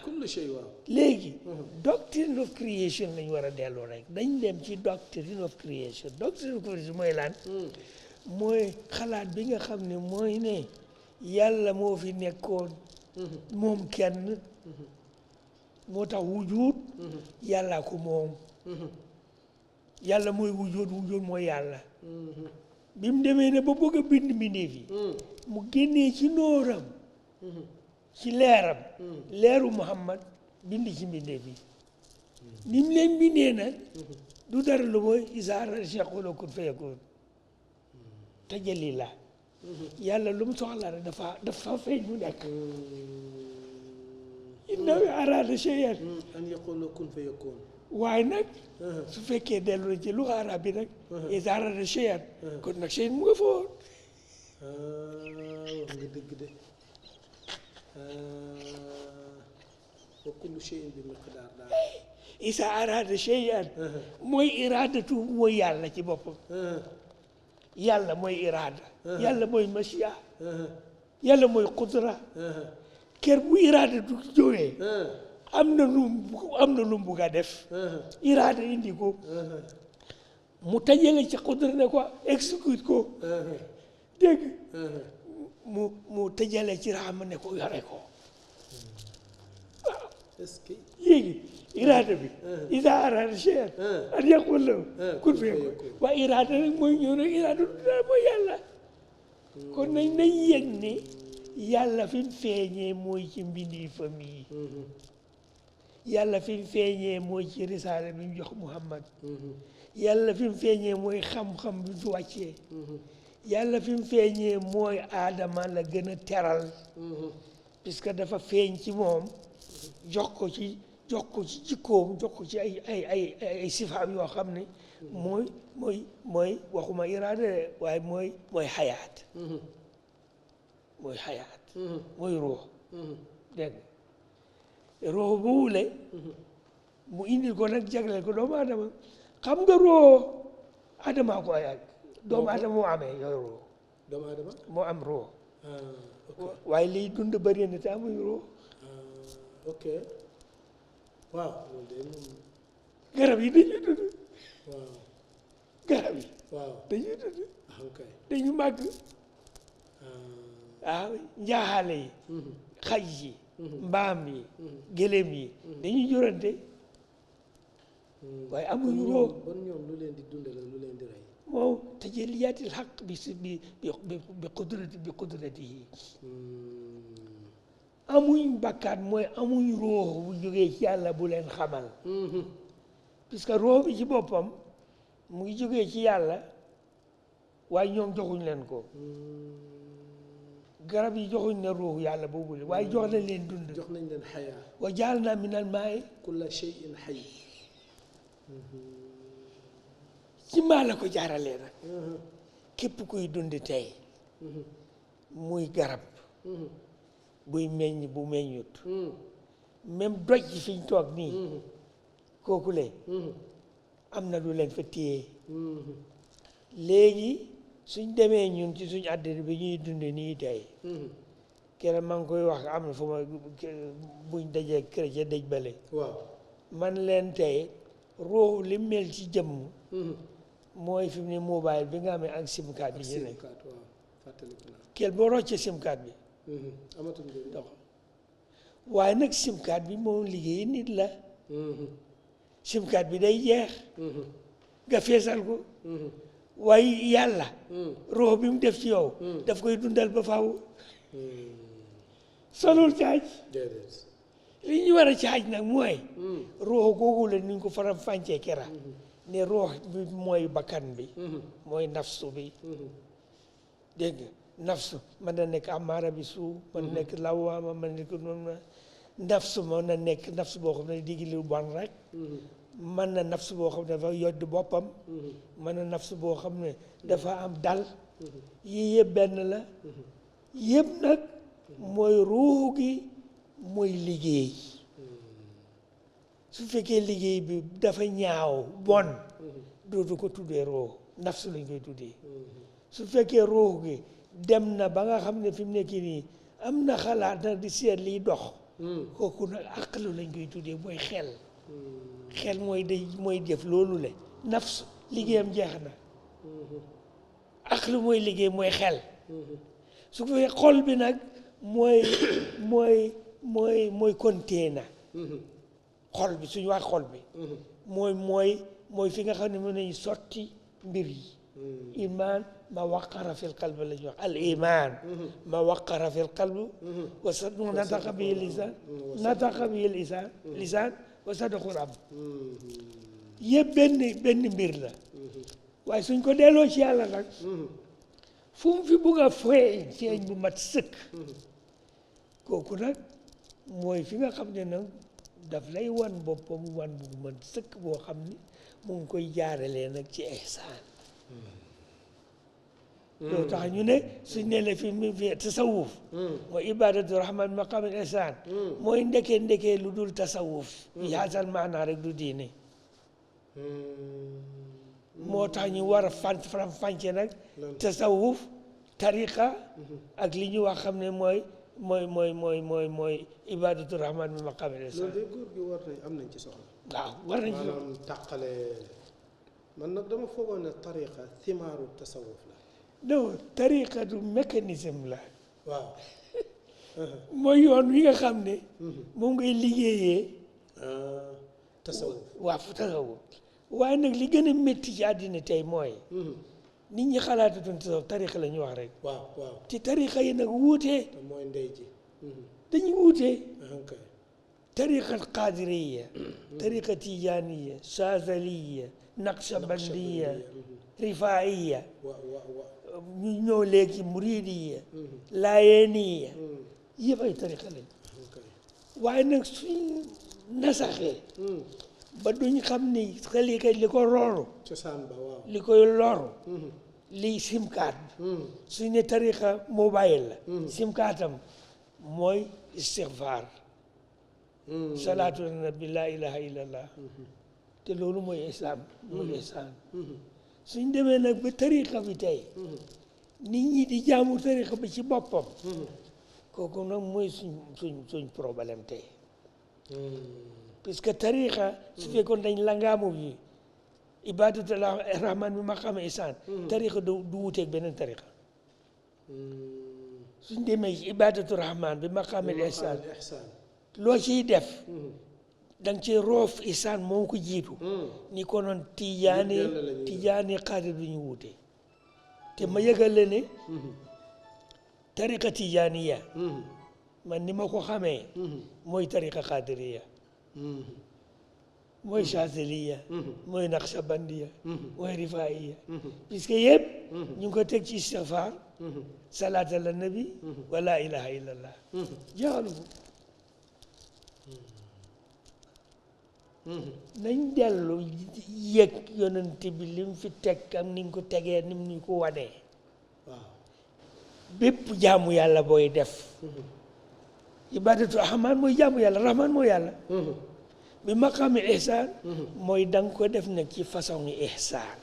kullu shay waaw léegi doctrine of creation lañ war a delloo rek dañ dem ci doctrine of creation doctrine of creation mooy lan mooy xalaat bi nga xam ne mooy ne yàlla moo fi nekkoon moom kenn moo tax wujud yàlla ko moom yàlla mooy wujud mooy yàlla bi mu demee ne ba bëgg a bind mbindeef yi mu génnee ci nóoram ci leeram leeru Muhammad bind ci mbindeef yi ni mu leen bindee nag du dara lu mooy isaara yaqulu kun fayakun tajalli la yàlla lu mu soxla rek dafa feeñ mu nekk innahu araada shay'an an yaqulu kun fayakun waaye nag su fekkee dellu na ci lu arab bi nag iza araada shay'an kon nag shay'an mu nga fa woon wax nga dëgg de wa kullu shay'in bi miqdaar daal iza araada shay'an mooy iraadatu mooy yàlla ci boppam yàlla mooy iraada yàlla mooy masiya yàlla mooy qudra kër bu iraada du jógee am na lu mu bugg a def iraada indi ko mu tajale ci qudra ne ko exécute ko dégg mu tajale ci raxma ne ko yore ko waaw est-ce que léegi iraada bi iza araada shay'an an yaqula lahu kun fayakun waaye iraada rek mooy ñëw rek iraada du dara mooy yàlla kon nañ yëg ne yàlla fi mu feeñee mooy ci mbindi famille yàlla fi mu feeñee mooy ci risaale bi mu jox Muhammad yàlla fi mu feeñee mooy xam-xam bi mu wàccee yàlla fi mu feeñee mooy aadama la gën a teral puisque dafa feeñ ci moom jox ko ci jikkoom jox ko ci ay sifaam yoo xam ne mooy waxuma iraada waaye mooy xayaat mooy xayaat mooy ruux dégg nga ruux bu wule mu indil ko nag jagleel ko doomu adama xam nga ruux adama ko ay doomu adama moo amee yooyu ruux doomu adama moo am ruux waaye liy dund bëri na te amuñ ruux ok waaw loolu de moom garab yi dañuy dund waaw garab yi waaw dañuy dund ok dañu màgg waaw njaaxaale yi xaj yi mbaam yi gëléem yi dañuy jurante waaye amuñu roo bon ñoom lu leen di dundal lu leen di rey moom tajalliyaatil xaq bi qudrati yi amuñ bakkaat mooy amuñ roo bu jógee ci yàlla bu leen xamal puisque roo bi ci boppam mu ngi jógee ci yàlla waaye ñoom joxuñ leen ko garab yi joxuñ ne ruux yàlla boobu la waaye jox nañ leen dund jox nañ leen xayaa wa jaal naa minal maa'i kulla shay'in xay ci maa la ko jaaralee nag képp kuy dund tey muy garab buy meññ bu meññut même doj yi fi ñu toog nii kooku le am na lu leen fa téye léegi suñ demee ñun ci suñ àddina bi ñuy dund nii tey keneen maa ngi koy wax am na fu ma buñ dajee kër ca dëj bale waaw man leen tey ruux li mel ci jëmm mooy fi mu ne mobile bi nga amee ak sim card bi ñu nekk waaw fàttaliku naa kel boo roccee sim card bi amatul njëriñ dox waaye nag sim card bi moom liggéey nit la sim card bi day jeex nga feesal ko waaye yàlla ruux bi mu def ci yow daf koy dundal ba faaw solul caaj déedéet li ñu war a caaj nag mooy ruux googu la ni ñu ko faram fàncee kera ne ruux bi mooy bakkan bi mooy nafsu bi dégg nga nafsu mën na nekk amaara bi suu mën na nekk lawaama mën na nekk noonu nafsu mën na nekk nafsu boo xam ne diggi lu bon rek mën na nafsu boo xam ne dafa yodd boppam mën na nafsu boo xam ne dafa am dal yii yëpp benn la yëpp nag mooy ruux gi mooy liggéey su fekkee liggéey bi dafa ñaaw bon dootu ko tuddee ruux nafsu lañ koy tuddee su fekkee ruux gi dem na ba nga xam ne fi mu nekk nii am na xalaat nag di seet liy dox kooku nag aqlu lañ koy tuddee mooy xel xel mooy def loolu le nafsu liggéeyam jeex na aqlu mooy liggéey mooy xel su fekkee xol bi nag mooy container xol bi suñu wax xol bi mooy fi nga xam ne mën nañu sotti mbir yi iman ma waqara fi lqalb la ñuy wax al iman ma waqara fi lqalb wa nataqa bihi lisan nataqa bihi lisan wa sadaqul am yëpp benn mbir la waaye suñ ko delloo ci yàlla nag fu mu fi bugg a feeñ bu mat sëkk kooku nag mooy fi nga xam ne nag daf lay wan boppam wan bu mat sëkk boo xam ni mu ngi koy jaaralee nag ci ihsaan loolu tax ñu ne suñ ne la fi tasawuf mooy ibadatu rahman maqam al ihsan mooy ndekee lu dul tasawuf yi haasal maanaa rek du diine moo tax ñu war a faram fànce nag tasawuf tariqa ak li ñu wax xam ne mooy ibadatu rahman bi maqam al ihsan loolu de góor gi war nañ am nañ ci soxla waaw war nañ ci maanaam tàqale man nag dama foogoon ne tariqa thimaaru tasawuf la non tariqa du mécanisme la waaw mooy yoon wi nga xam ne moom ngay liggéeyee tasawuf waaw tasawuf waaye nag li gën a métti ci àddina tey mooy nit ñi xalaatatuñ tasawuf tariqa la ñu wax rek waaw te tariqa yi nag wuutee te mooy ndey ji dañu wuutee kay tariqa qadiriya tariqa tijaniya chazaliya naqshabandiya rifaiya ñu ñëw léegi muridiya laayeniya yëpp ay tariqa lañ waaye nag suñ nasaxee ba duñ xam ni xalika li ko loru cosaan ba waaw li koy loru lii simkaat bi suñ ne tariqa mobile la simkaatam mooy istigfaar salaatu ala nabi laa ilaha illallah te loolu mooy islam mooy ihsaan suñ demee nag ba tariqa bi tey nit ñi di jaamu tariqa bi ci boppam kooku nag mooy suñ problème tey puisque tariqa su fekkoon dañ langaamu bi ibadatu rahman bi maqaam ihsaan tariqa du wuteeg beneen tariqa suñ demee ci ibadatu rahman bi maqaam ihsaan loo ciy def danga ci roof ihsaan moo ko jiitu ni ko noon tijaani xaadir du ñu wuute te ma yëgal la ne tariqa tijaaniya man ni ma ko xamee mooy tariqa xaadiriya mooy Chaziliya mooy Naqshbandiya mooy Rifaiya puisque yëpp ñu ngi ko teg ci istighfar salaat ala nabi wa la ilaha illallah jeexalu ko nañ dellu yëg yonent bi li mu fi teg am ni nga ko tegee ni mu ñu ko wanee waaw bépp jaamu yàlla booy def ibadatu rahman mooy jaamu yàlla rahman mooy yàlla bi maqaami ihsaan mooy da nga ko def nag ci façon yi ihsaan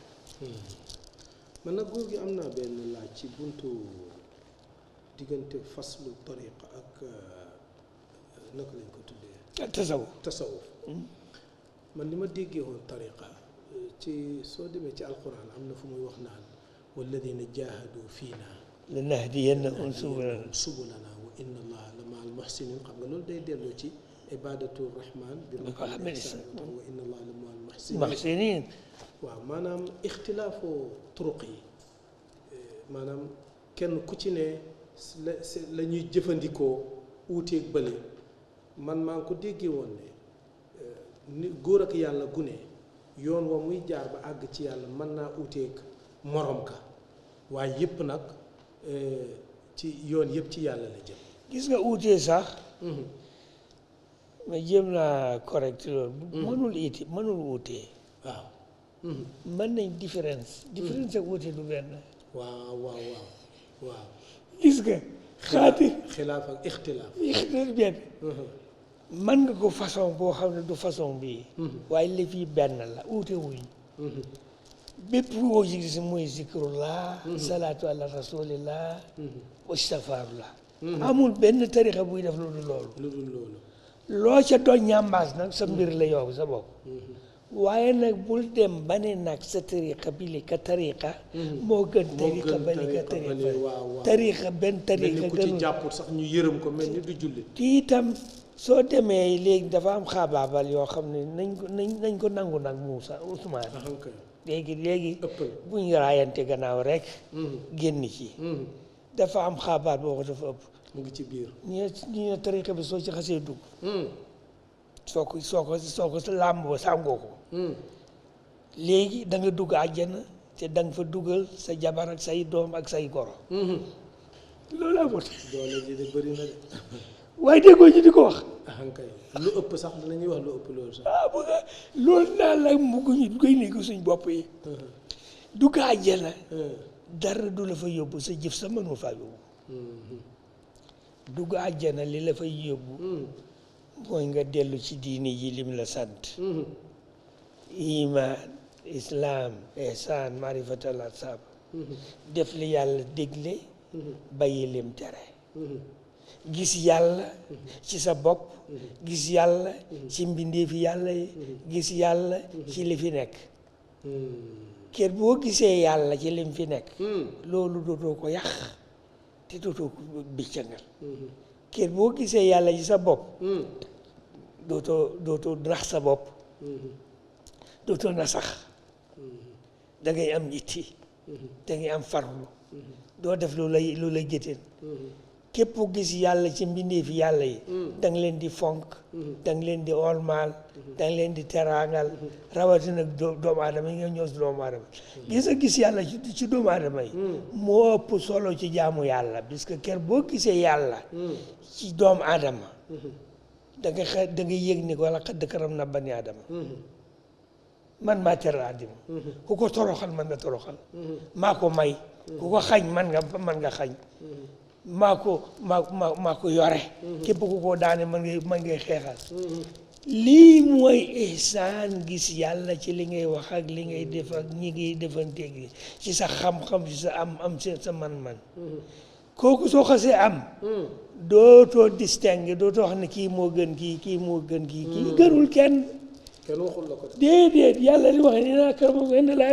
man nag góor gi am naa benn laaj ci buntu diggante faslu tariqa ak naka lañ ko tuddee tasawuf man li ma déggee woon tariqa ci soo demee ci alquran am na fu muy wax naan walladina jahadu fiina lanahdiyannahum subulana wa inna allaha la maa al muhsinin xam nga loolu day delloo ci ibadatu rahman bi maqaami ihsaan wa inna allaha la maa al muhsinin waaw maanaam ixtilaafu turuq yi maanaam kenn ku ci ne la ñuy jëfandikoo uuteeg bële man maa ngi ko déggee woon ne ni góor ak yàlla gune yoon wa muy jaar ba àgg ci yàlla mën naa uuteeg morom ka waaye yëpp nag ci yoon yëpp ci yàlla la jëm. gis nga uutee sax mais jéem naa correct loolu mënul uutee waaw mën nañ différence ak uutee du benn waaw gis nga xaatir xilaaf ak ixtilaaf benn mën nga ko façon boo xam ne du façon bii waaye li fii benn la uute wuñ bépp woo gis mooy zikrullah salaatu ala rasulillah wa istighfarullah amul benn tarixa buy def lu dul loolu loo ca doon ñambaas nag sa mbir la yow sa bopp waaye nag bul dem ba ne nag sa tariqa bi li ka tariqa moo gën tariqa ba li ka tariqa benn tariqa ku ci jàppul sax ñu yërëm ko mel ni du jullit te itam soo demee léegi dafa am xaabaabal yoo xam ne nañ ko nangu nag Ousmane léegi buñ raayante gannaaw rek génn ci dafa am xaabaar boo ko dafa ëpp mu ngi ci biir ñu ne tariqa bi soo ci xasee dugg soo ko làmboo sàngoo ko léegi da nga dugg àjjana te da nga fa dugal sa jabar ak say doom ak say goro loolu amut doole ji de bëri na de waaye déggoo ñu di ko wax kay lu ëpp sax dinañuy wax lu ëpp loolu sax loolu naa la mugguñu koy néegi suñ bopp yi dugg àjjana dara du la fa yóbbu sa jëf sa mënul faa yóbbu dugg àjjana li la fay yóbbu mooy nga dellu ci diini yi lim la sant iman islam ihsan marifatal asab def li yàlla dégle bàyyi lim tere gis yàlla ci sa bopp gis yàlla ci mbindeefi yàlla yi gis yàlla ci li fi nekk kër boo gisee yàlla ci lim fi nekk loolu dootoo ko yàq te dootoo ko biccangal kër boo gisee yàlla ci sa bopp dootoo nax sa bopp dootoo nasax da ngay am yitti da ngay am farlu doo def lu lay gétteen képp ku gis yàlla ci mbindeefi yàlla yi da nga leen di fonk da nga leen di ormaal da nga leen di teraangal rawatina doomu aadama yi nga ñëw si doomu aadama gis yàlla ci doomu aadama yi moo ëpp solo ci jaamu yàlla parce que kër boo gisee yàlla ci doomu aadama da nga yëg ni ko wala xadd karam na bani aadama man maa teral àddina ku ko toroxal man nga toroxal maa ko may ku ko xañ man nga xañ maa ko yore képp ku ko daane man ngay xeexal lii mooy ihsaan gis yàlla ci li ngay wax ak li ngay def ak ñi ngay defanteeg ci sa xam-xam ci sa am sa man-man kooku soo xasee am dootoo distingue dootoo wax ne kii moo gën kii moo gën kii gënul kenn waxul la ko déedéet yàlla di wax ne inna akramakum inda llaahi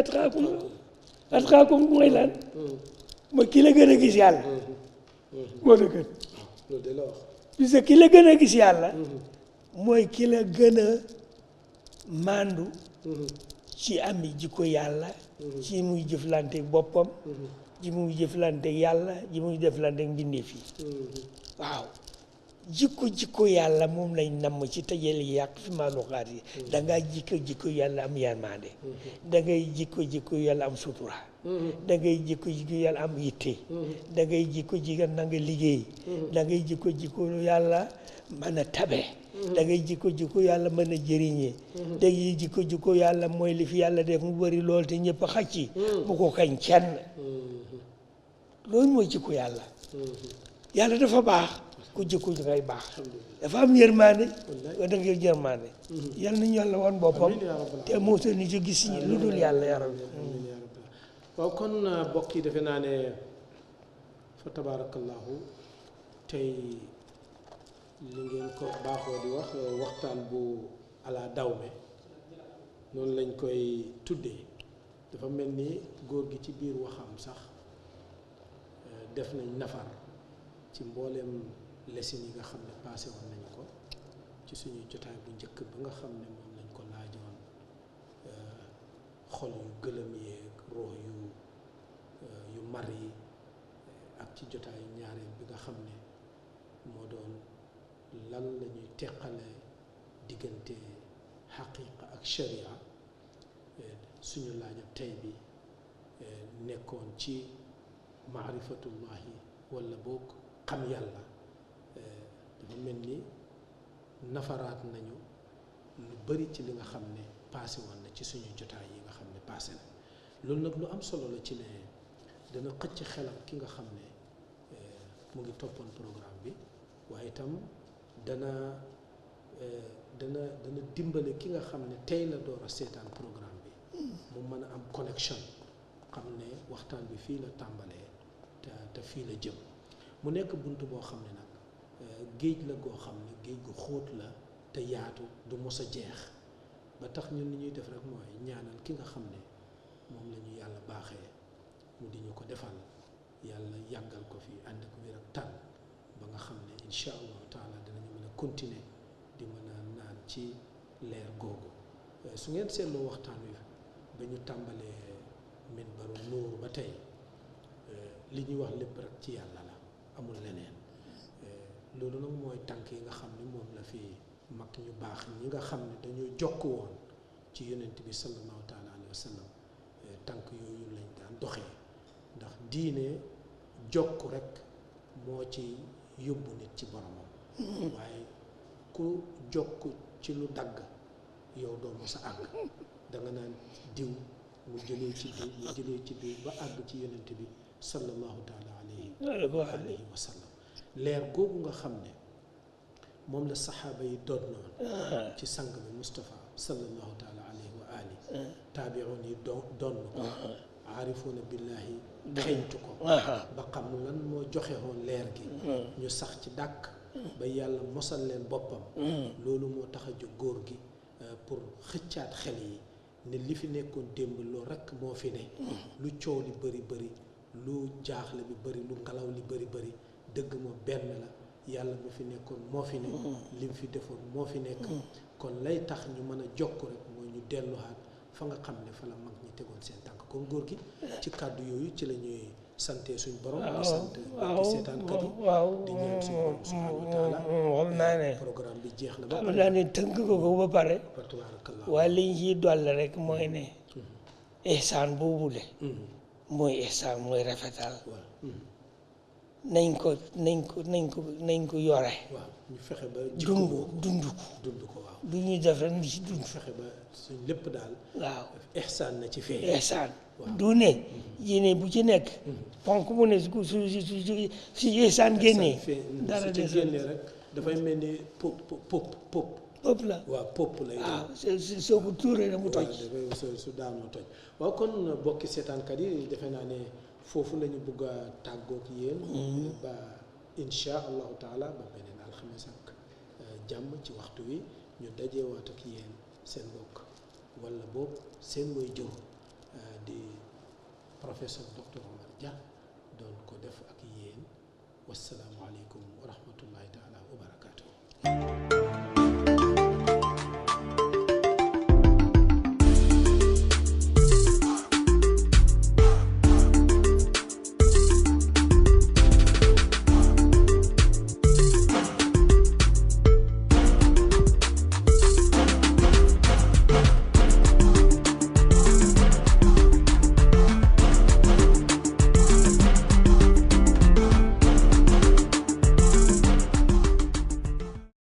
atqaakum mooy lan mooy ki la gën a gis yàlla moo la gën loolu de la wax puisque ki la gën a gis yàlla mooy ki la gën a màndu ci ami jikko yàlla ci muy jëflanteeg boppam ji muy jëflanteeg yàlla ji muy jëflanteeg mbindeef yi waaw jikko yàlla moom lañ namm ci tajal yàq fi maaluxaat yi da ngaa jikko yàlla am yërmande da ngay jikko yàlla am sutura da ngay jikko yàlla am yitte da ngay jikko na nga liggéey da ngay jikko yàlla mën a tabe da ngay jikko yàlla mën a jëriñee da ngay jikko yàlla mooy li fi yàlla def mu bëri lool te ñëpp a xacci bu ko kañ kenn loolu mooy jikko yàlla yàlla dafa baax ku jikko ji ngay baax dafa am yërmaande da ngay yërmaande yal nañu yàlla woon boppam te moota ni ci gis ñi lu dul yàlla yaram waaw kon mbokk yi defe naa ne fa tabarakallahu tey li ngeen ko baaxoo di wax waxtaan bu ala dawme noonu lañ koy tuddee dafa mel ni góor gi ci biir waxam sax def nañ nafar ci mbooleem lesin yi nga xam ne passé woon nañu ko ci suñuy jotaay bu njëkk ba nga xam ne moom lañ ko laajoon xol yu gëlëm yeeg roox yu mar yi ak ci jotaay ñaareel bi nga xam ne moo doon lan la ñuy teqale diggante xaqiqa ak sharia suñu laajab tey bi nekkoon ci maarifatullahi wala boog xam yàlla dafa mel ni nafaraat nañu lu bari ci li nga xam ne passé woon na ci suñu jotaay yi nga xam ne passé na loolu nag lu am solo la ci ne dana xëcc xelam ki nga xam ne mu ngi toppoon programme bi waaye itam dana dimbale ki nga xam ne tey la door a seetaan programme bi mu mën a am connexion xam ne waxtaan bi fii la tàmbalee te fii la jëm mu nekk bunt boo xam ne nag géej la goo xam ne géej gu xóot la te yaatu du mos a jeex ba tax ñun li ñuy def rek mooy ñaanal ki nga xam ne moom la ñu yàlla baaxee mu di ñu ko defal yàlla yàggal ko fi ànd ak wér ak tànn ba nga xam ne incha allahu taala dinañu mën a continuer di mën a naan ci leer googu su ngeen seetloo waxtaan wi ba ñu tàmbalee Minbaru Nuur ba tey li ñuy wax lépp rek ci yàlla la amul leneen loolu nag mooy tànk yi nga xam ne moom la fi mag ñu baax ñi nga xam ne dañoo jokk woon ci yonent bi sallallahu taala alayhi wa sallam tànk yooyu lañ daan doxee ndax diine jokk rek moo ci yóbbu nit ci boromam waaye ku jokk ci lu dagg yow doo mos a àgg da nga naan diw mu jëlee ci diw mu jëlee ci diw ba àgg ci yonent bi sallallahu taala alayhi wa sallam leer googu nga xam ne moom la saxaaba yi doon noonu ci sang bi Moustapha sallallahu taala alayhi wa ali taabiroon yi doon ko aarifuuna billahi xeeñtu ko ba xam lan moo joxe woon leer gi ñu sax ci dàkk ba yàlla mosal leen boppam loolu moo tax a jóg góor gi pour xëccaat xel yi ne li fi nekkoon démb loolu rekk moo fi ne lu coow li bëri bëri lu jaaxle bi bëri lu ngelaw li bëri bëri dëgg moom benn la yàlla mu fi nekkoon moo fi ne lim fi defoon moo fi nekk kon lay tax ñu mën a jokk rek mooy ñu delluwaat fa nga xam ne fa la mag ñi tegoon seen tànk kon góor gi ci kàddu yooyu ci la ñuy sante suñ borom di sant ci seetaankat yi di ñaan suñ borom subhanahu wa taala xam naa ne programme bi jeex na ba xam naa ne tënk ko ba pare tabarakallah waaye liñ ciy dolli rek mooy ne ihsaan boobu de mooy ihsaan mooy rafetal nañ ko yore waaw ñu fexe ba dund ko waaw du ñuy def rek ni ci dund fexe ba suñ lépp daal waaw ihsaan na ci fee ihsaan du ne yéene bu ci nekk ponk mu ne su ihsaan génnee dara ci génnee rek dafay mel ni pop la waaw pop lay waaw soo ko tuuree rek mu toj dafay su daanoo toj waaw kon bokki seetaankat yi defe naa ne foofu la ñu bëgg a tàggoog yéen ba insha allahu taala ba beneen alxames ak jàmm ci waxtu wi ñu dajewaat ak yéen seen mbokk wala boobu seen way jur di professeur docteur Omar Dia doon ko def ak yéen wasalaamu aleykum wa rahmatullahi taala